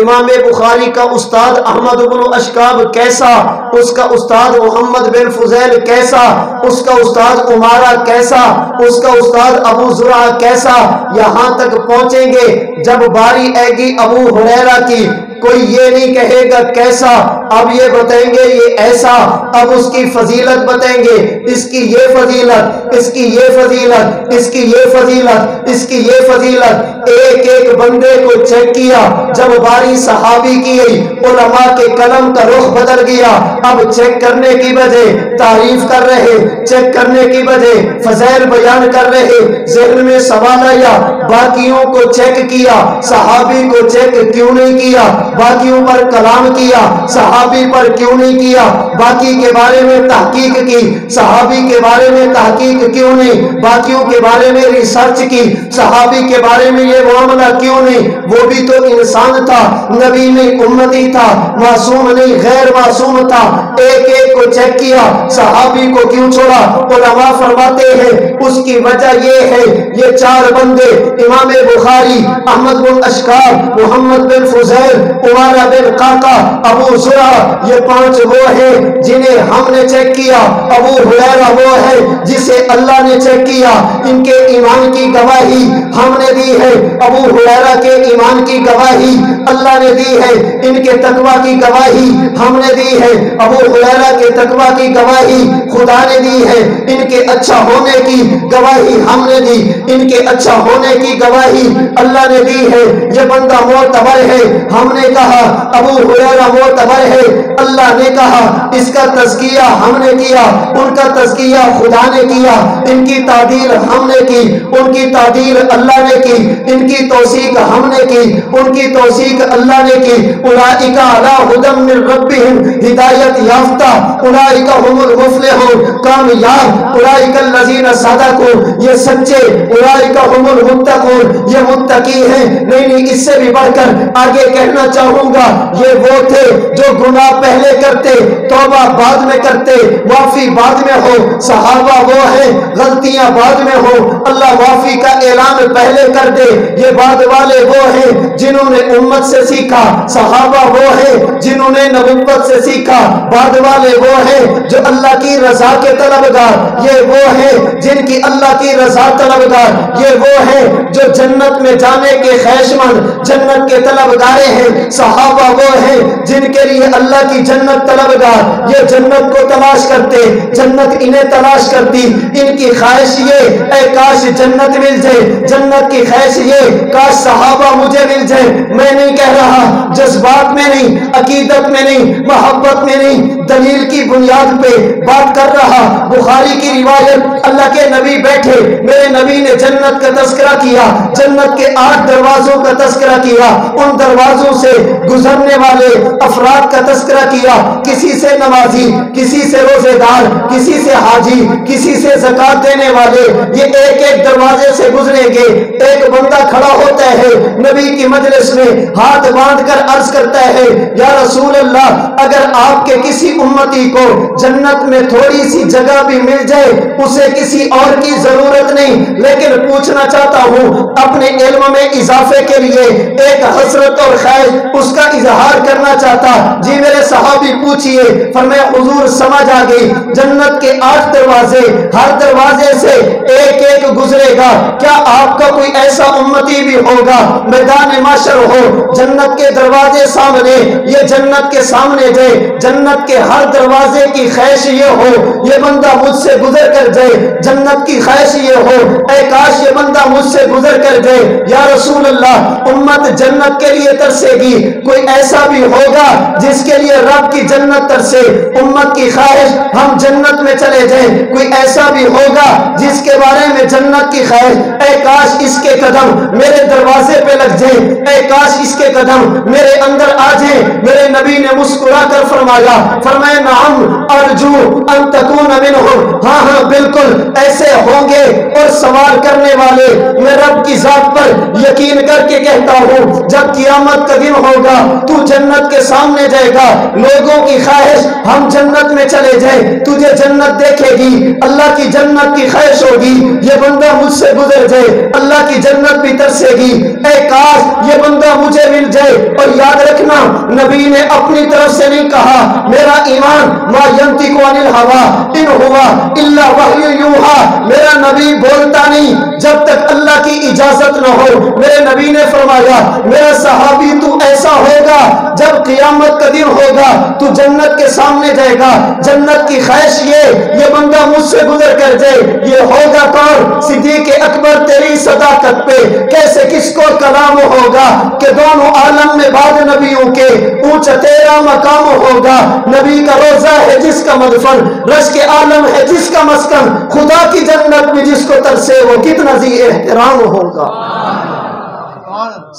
امام بخاری کا استاد احمد بن اشکاب کیسا، اس کا استاد محمد بن فضیل کیسا، اس کا استاد عمارہ کیسا، اس کا استاد ابو زرع کیسا. یہاں تک پہنچیں گے جب باری آئے گی ابو ہریرہ کی کوئی یہ نہیں کہے گا کیسا، اب یہ بتائیں گے یہ ایسا. اب اس کی فضیلت بتائیں گے، اس کی یہ فضیلت، اس کی یہ فضیلت، اس کی یہ فضیلت، اس کی یہ فضیلت. ایک ایک بندے کو چیک کیا. جب باری صحابی کی گئی علماء کے قلم کا رخ بدل گیا. اب چیک کرنے کی وجہ تعریف کر رہے، چیک کرنے کی وجہ فضائل بیان کر رہے. ذہن میں سوال آیا باقیوں کو چیک کیا، صحابی کو چیک کیوں نہیں کیا؟ باقیوں پر کلام کیا، صحابی پر کیوں نہیں کیا؟ باقی کے بارے میں تحقیق کی، صحابی کے بارے میں تحقیق کیوں نہیں؟ باقیوں کے بارے میں ریسرچ کی، صحابی کے بارے میں یہ معاملہ کیوں نہیں؟ وہ بھی تو انسان تھا، نبی نہیں امتی تھا، معصوم نہیں غیر معصوم تھا. ایک ایک کو چیک کیا، صحابی کو کیوں چھوڑا؟ علماء فرماتے ہیں اس کی وجہ یہ ہے یہ چار بندے امام بخاری، احمد بن اشکاب، محمد بن فضیل، عمارہ بن قعقاع، ابو زرع یہ 5 وہ ہیں جنہیں ہم نے چیک کیا. ابو ہریرہ وہ ہے جسے اللہ نے چیک کیا. ان کے ایمان کی گواہی ہم نے دی ہے. ابو ہریرہ کے ایمان کی گواہی اللہ نے دی ہے. ان کے تقوی کی گواہی ہم نے دی ہے. ابو ہریرہ کے تقوی کی گواہی خدا نے دی ہے. ان کے اچھا ہونے کی گواہی ہم نے دی. ان کے اچھا ہونے کی گواہی اللہ نے دی ہے. یہ بندہ معتبر ہے. ہم نے کہا ابو ہریرہ معتبر ہے. اللہ نے کہا اس کا تزکیہ ہم نے کیا. ان کا تزکیہ خدا نے کیا. ان کی تعدیل ہم نے کی. ان کی تعدیل اللہ نے کی. ان کی توثیق ہم نے کی. ان کی توثیق اللہ نے کی. اولئک علی ھدی من ربہم، ہدایت یافتہ اولئک ھم المفلحون، کامیاب اولئک الذین صدقوا، یہ سچے، اولئک ھم المتقون، یہ متقی ہیں. نہیں اس سے بھی بڑھ کر آگے کہنا چاہوں گا یہ وہ تھے جو گناہ پہلے کرتے، توبہ بعد میں کرتے، معافی بعد میں ہو. صحابہ وہ ہیں غلطیاں بعد میں ہو، اللہ معافی کا اعلان پہلے کر دے. یہ بعد والے وہ ہیں جنہوں نے امت سے سیکھا. صحابہ وہ ہیں جنہوں نے نبوت سے سیکھا. بعد والے وہ ہیں جو اللہ کی رضا کے طلبگار. یہ وہ ہیں جن کی اللہ کی رضا طلبگار. یہ وہ ہیں جو جنت میں جانے کے خواہشمند، جنت کے طلبگارے ہیں. صحابہ وہ ہیں جن کے لیے اللہ کی جنت طلبگار. یہ جنت کو تلاش کرتے، جنت انہیں تلاش کرتی. ان کی خواہش یہ اے کاش جنت مل جائے. جنت کی خواہش یہ کاش صحابہ مجھے مل جائے. میں نہیں کہہ رہا جذبات میں نہیں، عقیدت میں نہیں، محبت میں نہیں، دلیل کی بنیاد پہ بات کر رہا. بخاری کی روایت، اللہ کے نبی بیٹھے، میرے نبی نے جنت کا تذکرہ کیا. جنت کے 8 دروازوں کا تذکرہ کیا. ان دروازوں سے گزرنے والے افراد کا تذکرہ کیا. کسی سے نمازی، کسی سے روزے دار، کسی سے حاجی، کسی سے زکات دینے والے. یہ ایک ایک دروازے سے گزریں گے. ایک بندہ کھڑا ہوتا ہے نبی کی مجلس میں، ہاتھ باندھ کر عرض کرتا ہے یا رسول اللہ، اگر آپ کے کسی امتی کو جنت میں تھوڑی سی جگہ بھی مل جائے اسے کسی اور کی ضرورت نہیں، لیکن پوچھنا چاہتا ہوں اپنے علم میں اضافے کے لیے ایک حسرت اور خواہش اس کا اظہار کرنا چاہتا. جی میرے صحابی پوچھئے. فرمایا حضور سمجھ آ گئی. جنت کے 8 دروازے، ہر دروازے سے ایک ایک گزرے گا. کیا آپ کا کوئی ایسا امتی بھی ہوگا میدان محشر ہو، جنت کے دروازے سامنے، یہ جنت کے سامنے جائے، جنت کے ہر دروازے کی خواہش یہ ہو یہ بندہ مجھ سے گزر کر جائے. جنت کی خواہش یہ ہو اے کاش یہ بندہ مجھ سے گزر کر جائے. یا رسول اللہ، امت جنت کے لیے ترسے گی. کوئی ایسا بھی ہوگا جس کے لیے رب کی جنت ترسے؟ امت کی خواہش ہم جنت میں چلے جائیں. کوئی ایسا بھی ہوگا جس کے بارے میں جنت کی خواہش اے کاش اس کے قدم میرے دروازے پہ لگ جائیں، اے کاش اس کے قدم میرے اندر آ جائیں. میرے نبی نے مسکرا کر فرمایا نعم ارجو ان تکون منہم، ہاں ہاں بالکل ایسے ہوں گے. اور سوال کرنے والے میں رب کی ذات پر یقین کر کے کہتا ہوں جب قیامت کا دن ہوگا تو جنت کے سامنے جائے گا. لوگوں کی خواہش ہم جنت میں چلے جائیں. تجھے جنت دیکھے گی، اللہ کی جنت کی خواہش ہوگی یہ بندہ مجھ سے گزر جائے. اللہ کی جنت بھی ترسے گی اے کاش یہ بندہ مجھے مل جائے. اور یاد رکھنا نبی نے اپنی طرف سے نہیں کہا میرا ایمان ما ینطق عن الہوی ان ہوا الا وحی یوحی. میرا نبی بولتا نہیں جب تک اللہ کی اجازت نہ ہو. میرے نبی نے فرمایا میرا صحابی تو ایسا ہوگا جب قیامت کا دن ہوگا تو جنت کے سامنے جائے گا. جنت کی خواہش یہ بندہ مجھ سے گزر کر جائے. یہ ہوگا کون؟ صدیق اکبر. تیری صداقت پہ کیسے کس کو کلام ہوگا کہ دونوں عالم میں بعد نبیوں کے اونچا تیرا مقام ہوگا. نبی کا روزہ ہے جس کا مدفن، رش کے عالم ہے جس کا مسکن، خدا کی جنت میں جس کو ترسے وہ کتنا ذی احترام ہوگا.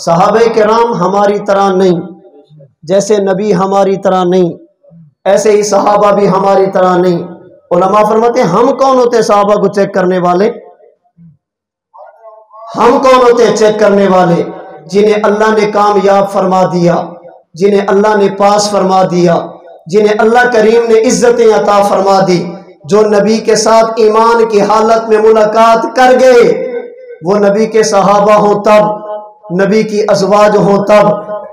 صحابہ کرام ہماری طرح نہیں، جیسے نبی ہماری طرح نہیں ایسے ہی صحابہ بھی ہماری طرح نہیں. علماء فرماتے ہیں ہم کون ہوتے صحابہ کو چیک کرنے والے؟ ہم کون ہوتے چیک کرنے والے؟ جنہیں اللہ نے کامیاب فرما دیا، جنہیں اللہ نے پاس فرما دیا، جنہیں اللہ کریم نے عزتیں عطا فرما دی، جو نبی کے ساتھ ایمان کی حالت میں ملاقات کر گئے. وہ نبی کے صحابہ ہوں تب، نبی کی ازواج ہوں تب،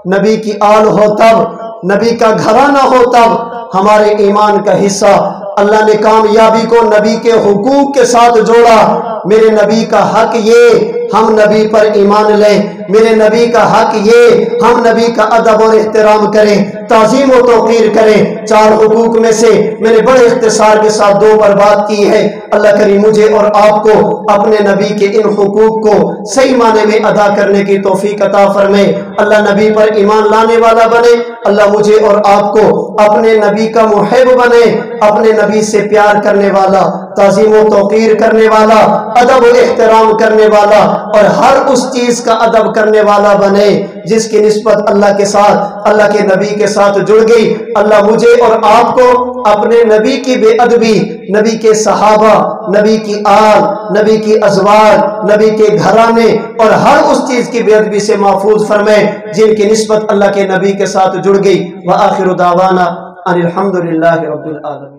نبی کی آل ہو تب، نبی کا گھرانہ ہو تب ہمارے ایمان کا حصہ۔ اللہ نے کامیابی کو نبی کے حقوق کے ساتھ جوڑا۔ میرے نبی کا حق یہ ہم نبی پر ایمان لیں، میرے نبی کا حق یہ ہم نبی کا ادب اور احترام کریں، تعظیم و توقیر کریں۔ 4 حقوق میں سے میں نے بڑے اختصار کے ساتھ 2 پر بات کی ہے۔ اللہ کریم مجھے اور آپ کو اپنے نبی کے ان حقوق کو صحیح معنی میں ادا کرنے کی توفیق عطا فرمائے۔ اللہ نبی پر ایمان لانے والا بنے، اللہ مجھے اور آپ کو اپنے نبی کا محب بنے، اپنے نبی سے پیار کرنے والا، تعظیم و توقیر کرنے والا، ادب و احترام کرنے والا، اور ہر اس چیز کا ادب کرنے والا بنے جس کی نسبت اللہ کے ساتھ، اللہ کے نبی کے ساتھ جڑ گئی۔ اللہ مجھے اور آپ کو اپنے نبی کی بے ادبی، نبی کے صحابہ، نبی کی آل، نبی کی ازواج، نبی کے گھرانے اور ہر اس چیز کی بے ادبی سے محفوظ فرمائے جن کی نسبت اللہ کے نبی کے ساتھ جڑ گئی۔ وآخر دعوانا ان الحمد للہ رب العالمین۔